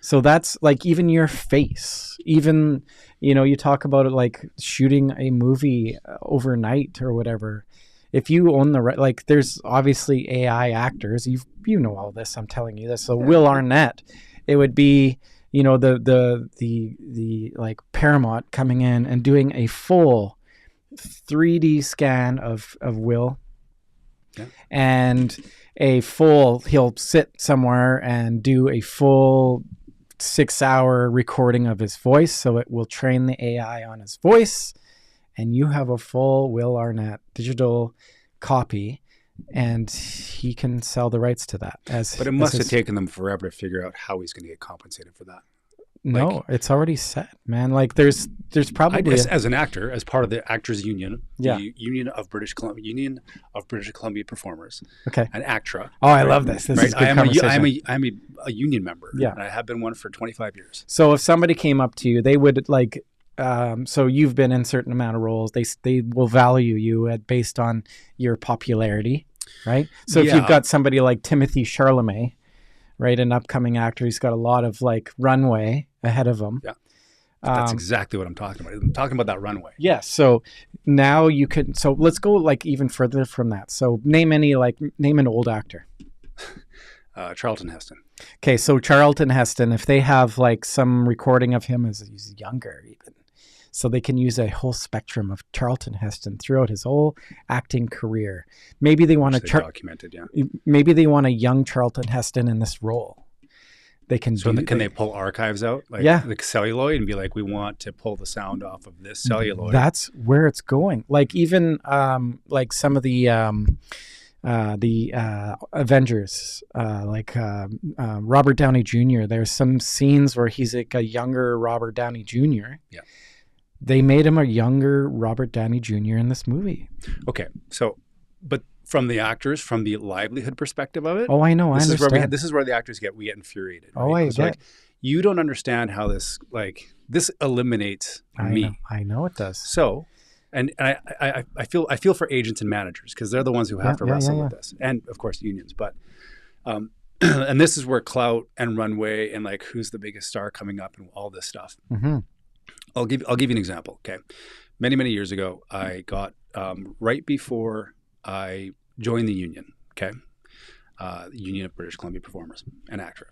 So that's like, even your face, even, you talk about it like shooting a movie overnight or whatever. If you own the right, like there's obviously AI actors, you know all this, I'm telling you this. So Will Arnett, it would be, the like Paramount coming in and doing a full 3D scan of Will. Yeah. And he'll sit somewhere and do a full 6-hour recording of his voice. So it will train the AI on his voice, and you have a full Will Arnett digital copy, and he can sell the rights to that. But it must have taken them forever to figure out how he's going to get compensated for that. No, like, it's already set, man. Like there's probably as an actor, as part of the Actors Union, yeah. the Union of British Columbia Performers, okay, and ACTRA. Oh, I love this. This is good conversation. I'm a union member. Yeah, and I have been one for 25 years. So if somebody came up to you, they would like. So you've been in a certain amount of roles. They will value you based on your popularity, right? So if you've got somebody like Timothy Chalamet, right, an upcoming actor, he's got a lot of like runway ahead of him. Yeah, that's exactly what I'm talking about. I'm talking about that runway. Yeah. So now you can. So let's go like even further from that. So name an old actor. Charlton Heston. Okay, so Charlton Heston, if they have like some recording of him as he's younger, even. So they can use a whole spectrum of Charlton Heston throughout his whole acting career. Maybe they want documented, yeah. Maybe they want a young Charlton Heston in this role. They can. So can they pull archives out, like the celluloid, and be like, we want to pull the sound off of this celluloid? That's where it's going. Like even like some of the Avengers, like Robert Downey Jr. There's some scenes where he's like a younger Robert Downey Jr. Yeah. They made him a younger Robert Downey Jr. in this movie. Okay, so, but from the actors, from the livelihood perspective of it. Oh, I know. This I is where understand. this is where the actors we get infuriated. Right? Oh, I It's get. like, you don't understand how this eliminates me. I know it does. So, and I feel for agents and managers, because they're the ones who have to wrestle with this, and of course unions. But and this is where clout and runway and like who's the biggest star coming up and all this stuff. Mm-hmm. I'll give you an example. Okay, many years ago, I got right before I joined the union. Okay, the Union of British Columbia Performers and ACTRA.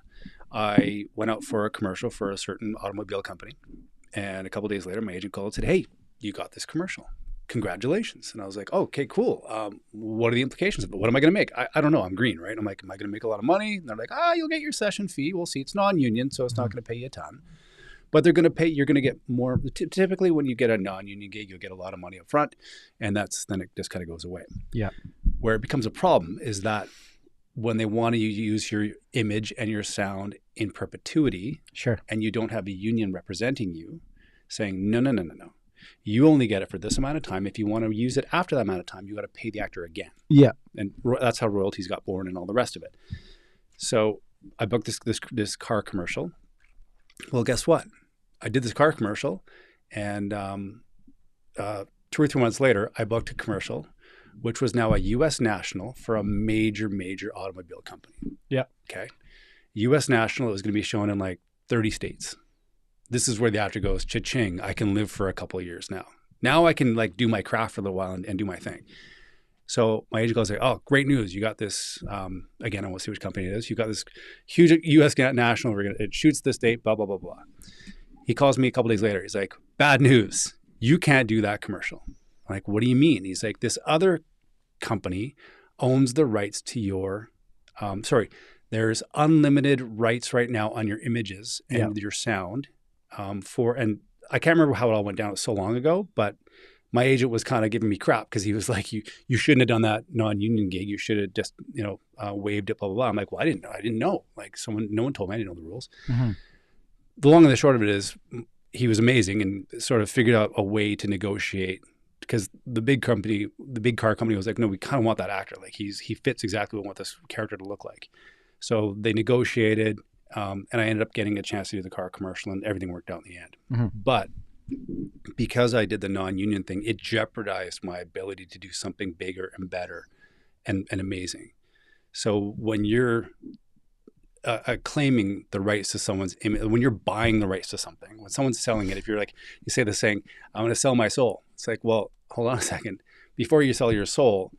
I went out for a commercial for a certain automobile company, and a couple of days later, my agent called and said, "Hey, you got this commercial. Congratulations." And I was like, oh, okay, cool. What are the implications of it? What am I going to make? I don't know. I'm green, right? I'm like, am I going to make a lot of money? And they're like, you'll get your session fee. We'll see. It's non-union, so it's not going to pay you a ton. But they're going to pay, you're going to get more. Typically, when you get a non-union gig, you'll get a lot of money up front. And then it just kind of goes away. Yeah. Where it becomes a problem is that when they want to use your image and your sound in perpetuity, Sure. and you don't have a union representing you, saying, no. You only get it for this amount of time. If you want to use it after that amount of time, you got to pay the actor again. Yeah. And that's how royalties got born and all the rest of it. So I booked this car commercial. Well, guess what? I did this car commercial, and 2 or 3 months later, I booked a commercial, which was now a U.S. national for a major automobile company. Yeah. Okay. U.S. national. It was going to be shown in like 30 states. This is where the actor goes, cha-ching, I can live for a couple of years now. Now I can like do my craft for a little while and do my thing. So my agent goes like, oh, great news. You got this, again, I won't see which company it is. You got this huge U.S. national. It shoots this date, blah, blah, blah, blah. He calls me a couple days later. He's like, bad news. You can't do that commercial. I'm like, what do you mean? He's like, this other company owns the rights to your, there's unlimited rights right now on your images and your sound. And I can't remember how it all went down. It was so long ago, but my agent was kind of giving me crap because he was like, you shouldn't have done that non-union gig. You should have just, waived it, blah, blah, blah. I'm like, well, I didn't know. Like no one told me. I didn't know the rules. Mm-hmm. The long and the short of it is he was amazing and sort of figured out a way to negotiate, because the big car company was like, no, we kind of want that actor. Like he fits exactly what we want this character to look like. So they negotiated. And I ended up getting a chance to do the car commercial, and everything worked out in the end. Mm-hmm. But because I did the non-union thing, it jeopardized my ability to do something bigger and better and amazing. So when you're claiming the rights to someone's image, when you're buying the rights to something, when someone's selling it, if you're like, you say this saying, I'm going to sell my soul. It's like, well, hold on a second. Before you sell your soul,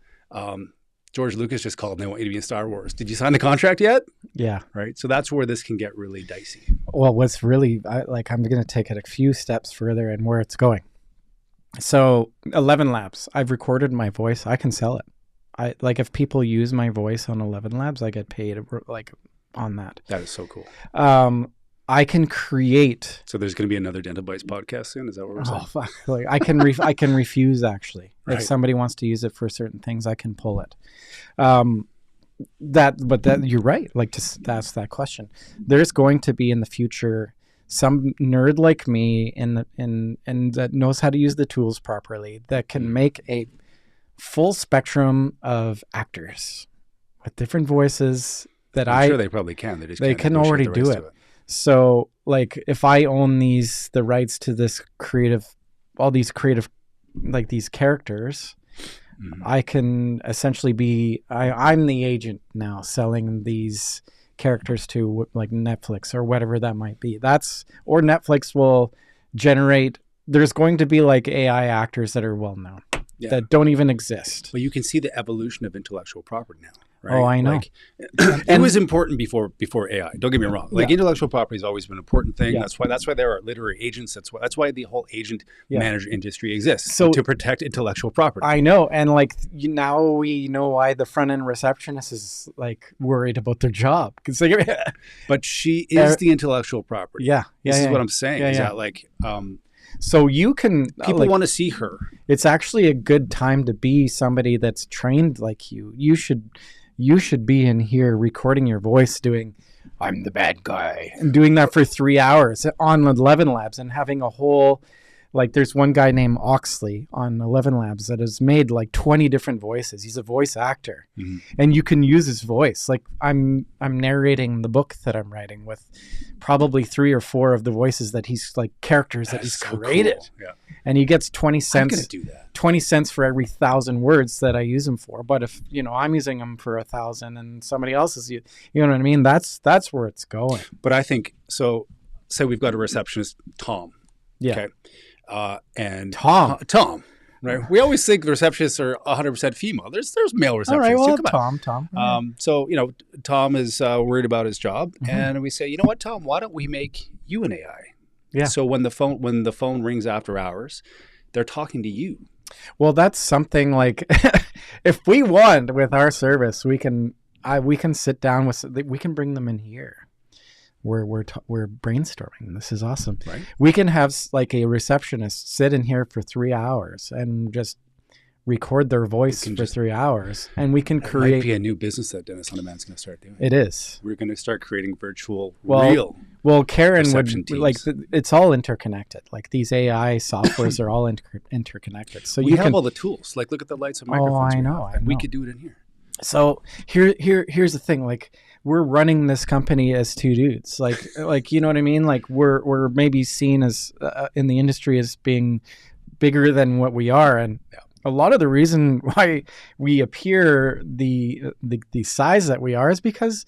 George Lucas just called and they want you to be in Star Wars. Did you sign the contract yet? Yeah. Right. So that's where this can get really dicey. Well, what's really I'm going to take it a few steps further and where it's going. So 11 Labs, I've recorded my voice. I can sell it. If people use my voice on 11 Labs, I get paid on that. That is so cool. I can create. So there's going to be another DentalBytes podcast soon. Is that what we're saying? Oh, fuck. I can refuse actually. Right. If somebody wants to use it for certain things, I can pull it. But you're right. That's that question. There's going to be in the future some nerd like me and that knows how to use the tools properly that can make a full spectrum of actors with different voices that I'm sure they probably can. They can already do it. So if I own the rights to all these creative, these characters, mm-hmm. I can essentially I'm the agent now selling these characters to Netflix or whatever that might be. Or Netflix will generate, there's going to be AI actors that are well known that don't even exist. But you can see the evolution of intellectual property now. Right? Oh, I know. It was important before AI. Don't get me wrong. Intellectual property has always been an important thing. Yeah. That's why there are literary agents. That's why the whole agent manager industry exists. So to protect intellectual property. I know, and now we know why the front end receptionist is worried about their job. But she is the intellectual property. Yeah, this is what I'm saying. Is that so you can people want to see her. It's actually a good time to be somebody that's trained like you. You should be in here recording your voice doing, I'm the bad guy, and doing that for 3 hours on 11 Labs and having a whole Like there's one guy named Oxley on 11 Labs that has made like 20 different voices. He's a voice actor, and you can use his voice. Like I'm narrating the book that I'm writing with probably 3 or 4 of the voices that he's like characters that he's so created. cool. Yeah. And he gets 20 I'm cents. gonna do that. 20 cents for every 1,000 words that I use them for. But if, I'm using them for 1,000 and somebody else is, you know what I mean? That's where it's going. But I think, so say we've got a receptionist, Tom. Yeah. Okay. And Tom, right? We always think the receptionists are 100% female. There's male receptionists. all right, well, too. Come Tom. on. So, Tom is worried about his job, and we say, you know what, Tom, why don't we make you an AI? Yeah. So when the phone rings after hours, they're talking to you. Well, that's something like if we want with our service, we can sit down we can bring them in here. We're brainstorming. This is awesome. Right. We can have like a receptionist sit in here for 3 hours and just record their voice for 3 hours, and we can create. It might be a new business that Dennis on Demand's going to start doing. It is. We're going to start creating virtual, real. Well, Karen would teams. like it's all interconnected. Like these AI softwares are all interconnected. So we have all the tools. Like look at the lights and microphones. I know. We could do it in here. So here's the thing. Like we're running this company as 2 dudes. Like you know what I mean? Like we're maybe seen as in the industry as being bigger than what we are, and a lot of the reason why we appear the size that we are is because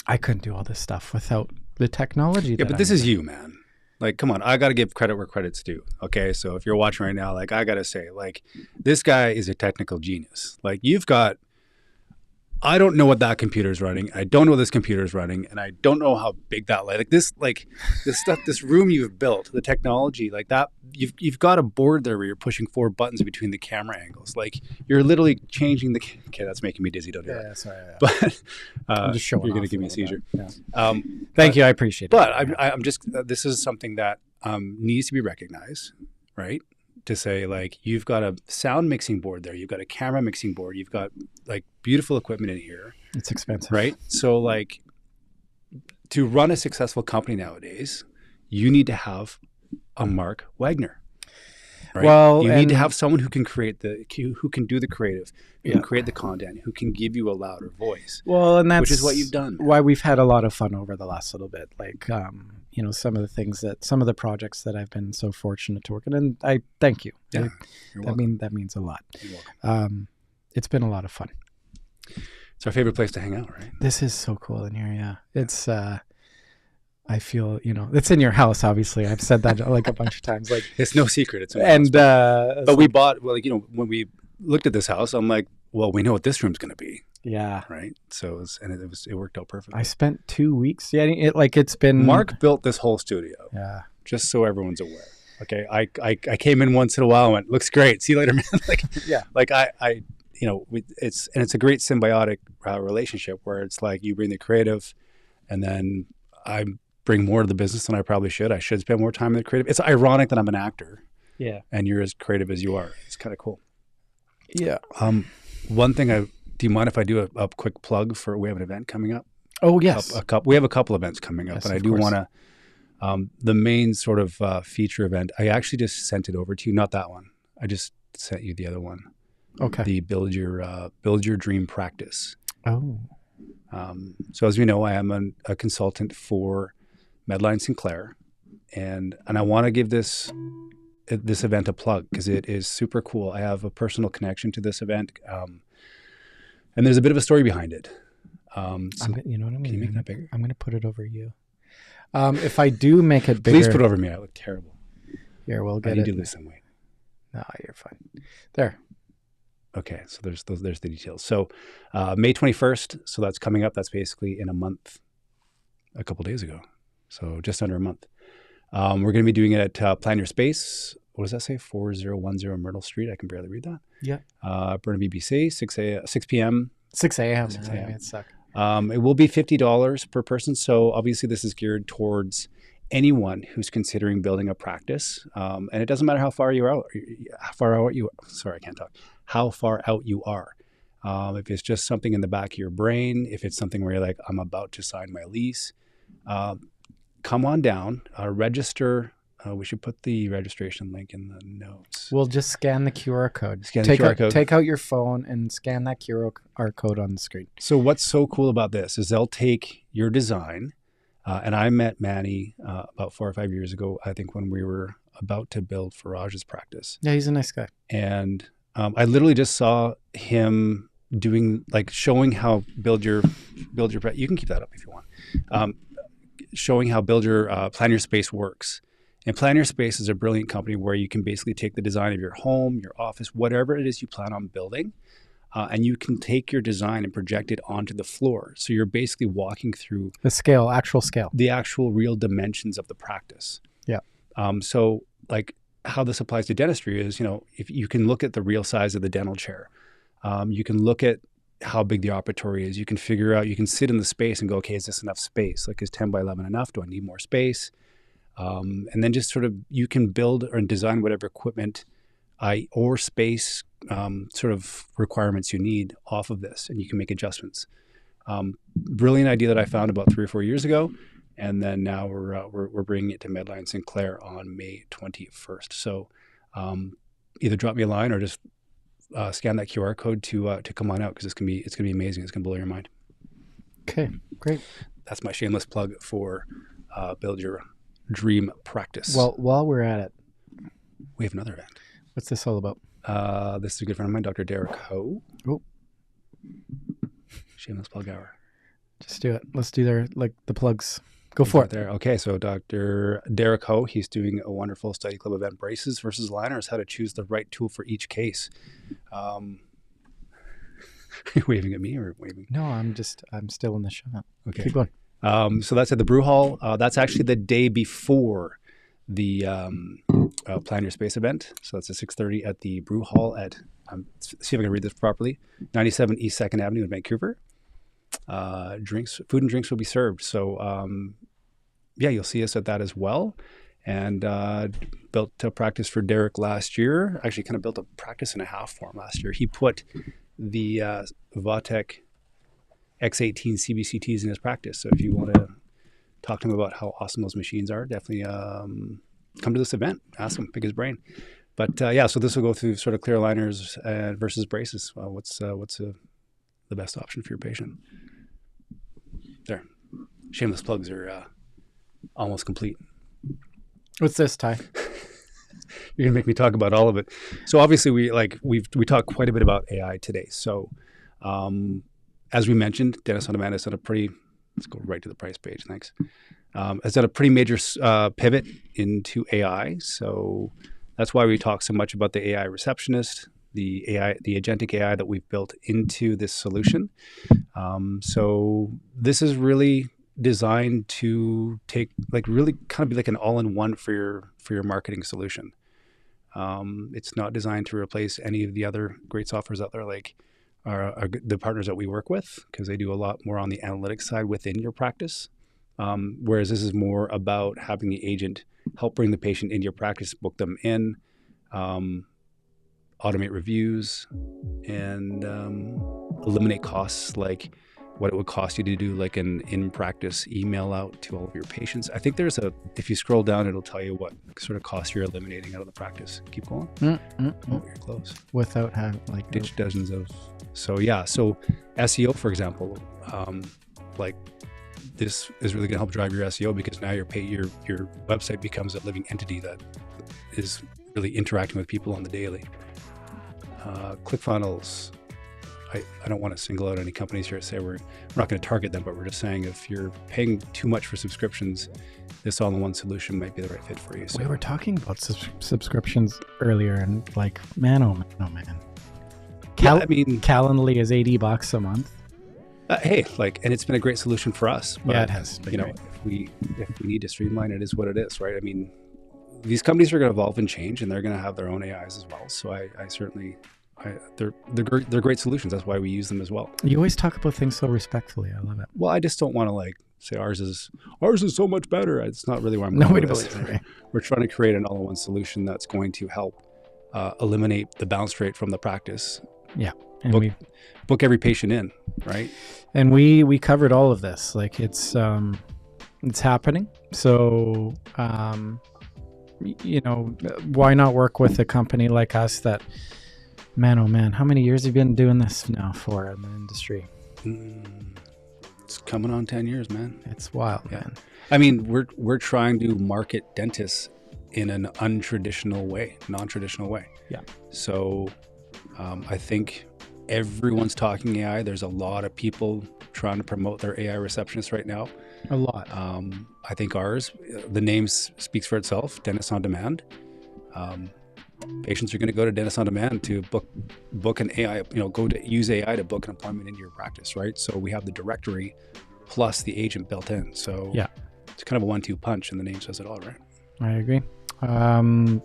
I couldn't do all this stuff without the technology. Yeah, but this is you, man. Like, come on, I got to give credit where credit's due. Okay, so if you're watching right now, like, I got to say, like, this guy is a technical genius. Like, I don't know what that computer is running. I don't know what this computer is running, and I don't know how big that this stuff, this room you've built, the technology, like that. You've got a board there where you're pushing 4 buttons between the camera angles. Like you're literally changing the. Okay, that's making me dizzy. Don't do that. Yeah, sorry. Yeah. But I'm just showing. You're going to give me a seizure. Yeah. Thank you. I appreciate it. But I'm just. This is something that needs to be recognized, right? To say like you've got a sound mixing board there, you've got a camera mixing board, you've got like beautiful equipment in here. It's expensive, right? So like to run a successful company nowadays, you need to have a Mark Wagner. Right? Well, you need to have someone who can who can do the creative, who can create the content, who can give you a louder voice. Well, and that's which is what you've done. Why we've had a lot of fun over the last little bit. Like, some of the projects that I've been so fortunate to work in, and I thank you. Yeah, that means a lot. You're welcome. It's been a lot of fun. It's our favorite place to hang out, right? This is so cool in here. Yeah, it's. I feel it's in your house. Obviously, I've said that like a bunch of times. Like it's no secret. It's but we bought when we looked at this house, I'm like, well, we know what this room's going to be. Yeah. Right. So it worked out perfectly. I spent 2 weeks getting it. Like it's been. Mark built this whole studio. Yeah. Just so everyone's aware. Okay. I came in once in a while and went, looks great. See you later, man. Like yeah. Like it's a great symbiotic relationship where it's like you bring the creative, and then I bring more to the business than I probably should. I should spend more time in the creative. It's ironic that I'm an actor. Yeah. And you're as creative as you are. It's kind of cool. Yeah. One thing do you mind if I do a quick plug we have an event coming up? Oh, yes. We have a couple events coming up, yes, and I do want to, the main sort of feature event, I actually just sent it over to you. Not that one. I just sent you the other one. Okay. The Build Your Dream Practice. Oh. So as we know, I am a consultant for Medline Sinclair, and I want to give this event a plug because it is super cool. I have a personal connection to this event, and there's a bit of a story behind it. You know what I mean? Can you make that bigger? I'm going to put it over you. If I do make it bigger, please put it over me. I look terrible. Here, we'll get you it. do lose some weight. No, you're fine. There. Okay, so there's the details. So May 21st, so that's coming up. That's basically in a month, a couple days ago. So just under a month. We're going to be doing it at Plan Your Space. What does that say? 4010 Myrtle Street. I can barely read that. Yeah. Burnaby, BC, 6 p.m. 6 a.m. 6 a.m. It sucks. It will be $50 per person. So obviously this is geared towards anyone who's considering building a practice. And it doesn't matter how far you are. How far out you are. If it's just something in the back of your brain, if it's something where you're like, I'm about to sign my lease, come on down, register We should put the registration link in the notes. We'll just scan the QR code. Scan the QR code. Take out your phone and scan that QR code on the screen. So what's so cool about this is they'll take your design, and I met Manny about 4 or 5 years ago, I think, when we were about to build Faraj's practice. Yeah, he's a nice guy. And I literally just saw him doing, like, showing how build your you can keep that up if you want. Showing how Plan Your Space works. And Plan Your Space is a brilliant company where you can basically take the design of your home, your office, whatever it is you plan on building, and you can take your design and project it onto the floor. So you're basically walking through actual scale, the actual real dimensions of the practice. Yeah. So like how this applies to dentistry is, if you can look at the real size of the dental chair, you can look at how big the operatory is. You can figure out, you can sit in the space and go, okay, is this enough space? Like, is 10 by 11 enough? Do I need more space? And then just sort of, you can build or design whatever equipment or space sort of requirements you need off of this, and you can make adjustments. Brilliant idea that I found about 3 or 4 years ago, and then now we're bringing it to Medline Sinclair on May 21st. So either drop me a line or just scan that QR code to come on out, because it's gonna be amazing. It's gonna blow your mind. Okay, great. That's my shameless plug for Build Your Dream Practice. Well, while we're at it, we have another event. What's this all about? This is a good friend of mine, Dr. Derek Ho. Oh, shameless plug hour. Just do it. Let's do the plugs. Go for it. There. Okay, so Dr. Derek Ho, he's doing a wonderful study club event, Braces versus Aligners, how to choose the right tool for each case. Are you waving at me or waving? No, I'm still in the shot. Okay. Keep going. So that's at the Brew Hall. That's actually the day before the Plan Your Space event. So that's at 6:30 at the Brew Hall at, see if I can read this properly, 97 East 2nd Avenue in Vancouver. Food and drinks will be served. So yeah, you'll see us at that as well. And built a practice for Derek last year. Actually kind of built a practice and a half for him last year. He put the Vautech X18 CBCTs in his practice. So if you want to talk to him about how awesome those machines are, definitely come to this event. Ask him, pick his brain. But yeah, so this will go through sort of clear aligners versus braces. What's the best option for your patient? There. Shameless plugs are almost complete. What's this, Ty? You're gonna make me talk about all of it. So obviously we talked quite a bit about AI today. So as we mentioned, Dentist on Demand has done a pretty, let's go right to the price page, thanks. Has done a pretty major pivot into AI. So that's why we talk so much about the AI receptionist, the agentic AI that we've built into this solution. So this is really designed to really kind of be like an all-in-one for your marketing solution. It's not designed to replace any of the other great softwares out there, like the partners that we work with, because they do a lot more on the analytics side within your practice. Whereas this is more about having the agent help bring the patient into your practice, book them in, automate reviews, and eliminate costs like what it would cost you to do like an in-practice email out to all of your patients. I think if you scroll down, it'll tell you what sort of costs you're eliminating out of the practice. Keep going. Oh, you're close. Without having ditch dozens of. So yeah, so SEO, for example, this is really going to help drive your SEO, because now your website becomes a living entity that is really interacting with people on the daily. ClickFunnels. I don't want to single out any companies here to say we're not going to target them, but we're just saying if you're paying too much for subscriptions, this all-in-one solution might be the right fit for you. So. We were talking about subscriptions earlier, and man, oh man. Calendly is $80 a month. Hey, and it's been a great solution for us. But, yeah, it has. If we need to streamline it, is what it is, right? I mean, these companies are going to evolve and change, and they're going to have their own AIs as well. So I certainly. They're great solutions. That's why we use them as well. You always talk about things so respectfully. I love it. Well, I just don't want to say ours is so much better. It's not really where I'm going. Nobody believes it. Right? We're trying to create an all-in-one solution that's going to help eliminate the bounce rate from the practice. Yeah, and book every patient in, right? And we covered all of this. It's happening. So why not work with a company like us that, man, oh man, how many years have you been doing this now for in the industry? It's coming on 10 years, man. It's wild, man. I mean, we're trying to market dentists in an non-traditional way. Yeah. So I think everyone's talking AI. There's a lot of people trying to promote their AI receptionists right now. A lot. I think ours, the name speaks for itself, Dentist on Demand. Patients are going to go to Dentist on Demand to book an AI, go to use AI to book an appointment into your practice, right? So we have the directory plus the agent built in. So yeah, it's kind of a 1-2 punch, and the name says it all, right? I agree. To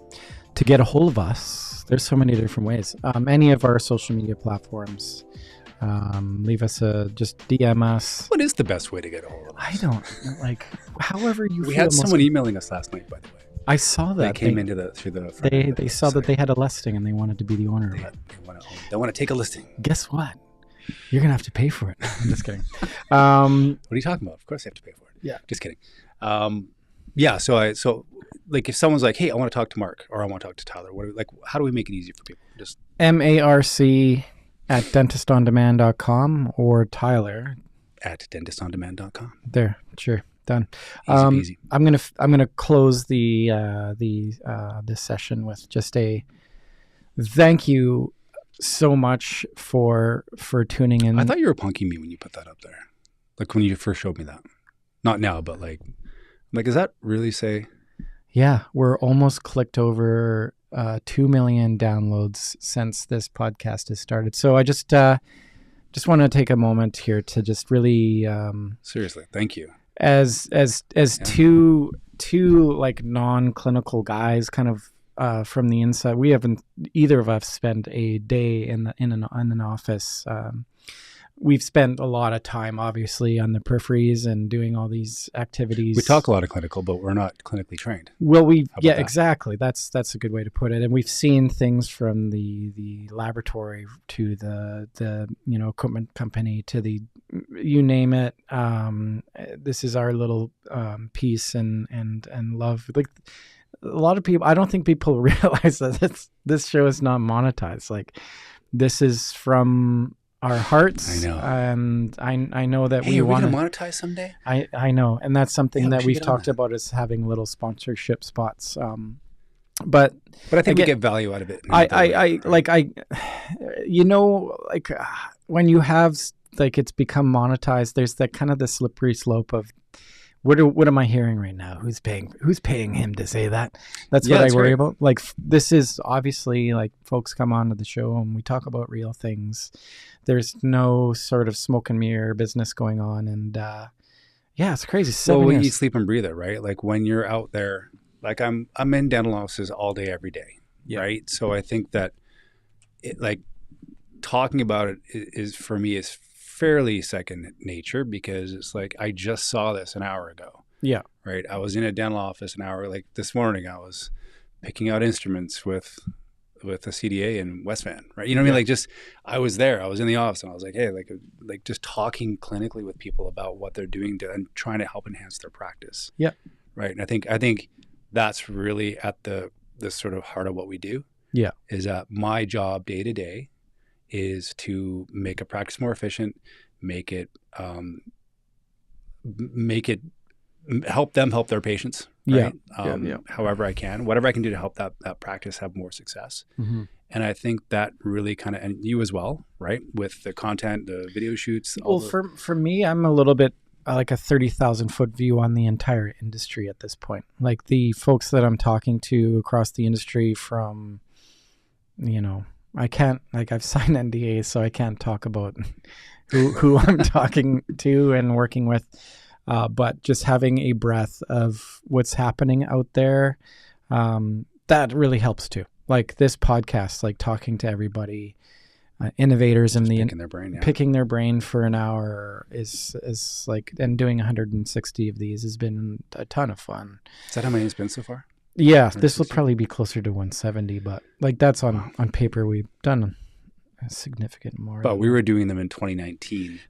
get a hold of us, there's so many different ways. Any of our social media platforms, leave us just DM us. What is the best way to get a hold of us? I don't like, however you feel. We had someone emailing us last night, by the way. I saw that. They came into through the front They of the saw site. that they had a listing and they wanted to be the owner of it. They want to take a listing. Guess what? You're going to have to pay for it. I'm just kidding. What are you talking about? Of course I have to pay for it. Yeah. Just kidding. Yeah. So like if someone's like, hey, I want to talk to Mark or I want to talk to Tyler, how do we make it easy for people? Just marc@dentistondemand.com or Tyler @dentistondemand.com. There. Sure. Done. Easy. I'm gonna close this session with just a thank you so much for tuning in. I thought you were punking me when you put that up there, like when you first showed me that. Not now, but like does that really say? Yeah, we're almost clicked over 2 million downloads since this podcast has started. So I just want to take a moment here to just really seriously, thank you. As two like non-clinical guys, kind of from the inside, we haven't either of us spent a day in an office. We've spent a lot of time, obviously, on the peripheries and doing all these activities. We talk a lot of clinical, but we're not clinically trained. Well, that? Exactly. That's a good way to put it. And we've seen things from the laboratory to the equipment company to the, you name it. This is our little piece and love. Like a lot of people, I don't think people realize that this show is not monetized. Like this is from our hearts. I know. And I know that we want to monetize someday. I know. And that's something that we've talked that. about, is having little sponsorship spots. But I think we get value out of it. When you have, like, it's become monetized, there's that kind of the slippery slope of what am I hearing right now? Who's paying him to say that? That's what I worry about. Like, this is obviously, like, folks come onto the show and we talk about real things. There's no sort of smoke and mirror business going on. And it's crazy. Well, we eat, sleep, and breathe it, right? Like when you're out there, like I'm in dental offices all day, every day, right? So I think that talking about it is for me is fairly second nature, because it's like I just saw this an hour ago. Yeah. Right. I was in a dental office an hour, like this morning. I was picking out instruments with a CDA in West Van, right? You know what I mean? Like, just I was there. I was in the office, and I was like, hey, like just talking clinically with people about what they're doing and trying to help enhance their practice. Yeah. Right. And I think that's really at the sort of heart of what we do. Yeah. Is that my job day to day is to make a practice more efficient, make it help them help their patients. Right? However I can, whatever I can do to help that practice have more success. Mm-hmm. And I think that really kind of, and you as well, right? With the content, the video shoots. Well, for me, I'm a little bit like a 30,000 foot view on the entire industry at this point. Like the folks that I'm talking to across the industry from, I can't, like, I've signed NDAs, so I can't talk about who I'm talking to and working with. But just having a breath of what's happening out there, that really helps too. Like this podcast, like talking to everybody, innovators in picking their brain for an hour is like, and doing 160 of these has been a ton of fun. Is that how many it's been so far? Yeah, this will probably be closer to 170, but like that's on paper. We've done a significant more. But we were doing them in 2019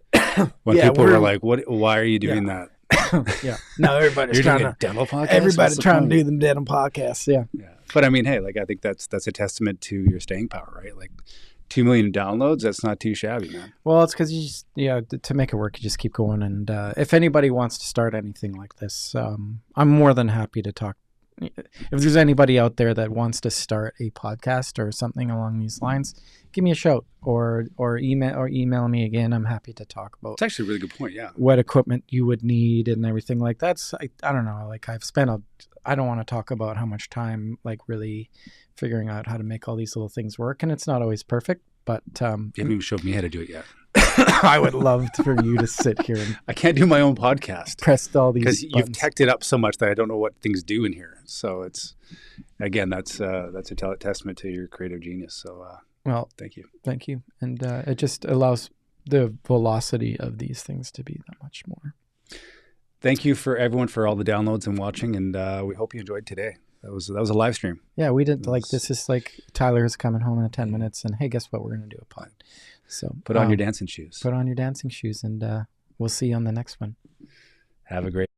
when people were like, "What? Why are you doing that?" Yeah. Now everybody's You're trying doing a to dental podcast. everybody trying to do them dental podcasts. Yeah. Yeah, but I mean, hey, like I think that's a testament to your staying power, right? Like 2 million downloads. That's not too shabby, man. Well, it's because you just, to make it work, you just keep going. And if anybody wants to start anything like this, I'm more than happy to talk. If there's anybody out there that wants to start a podcast or something along these lines, give me a shout or email me again. I'm happy to talk about. It's actually a really good point. Yeah. What equipment you would need and everything like that. I don't know. Like I don't want to talk about how much time like really figuring out how to make all these little things work, and it's not always perfect. But you haven't even showed me how to do it yet. I would love for you to sit here and I can't do my own podcast. Press all these because buttons. you've teched it up so much that I don't know what things do in here. So it's again that's a testament to your creative genius. So well, thank you, and it just allows the velocity of these things to be that much more. Thank you for everyone for all the downloads and watching, and we hope you enjoyed today. That was a live stream. Yeah, we did this is like Tyler's coming home in 10 minutes, and hey, guess what? We're gonna do a pod. So put on your dancing shoes. Put on your dancing shoes, and we'll see you on the next one. Have a great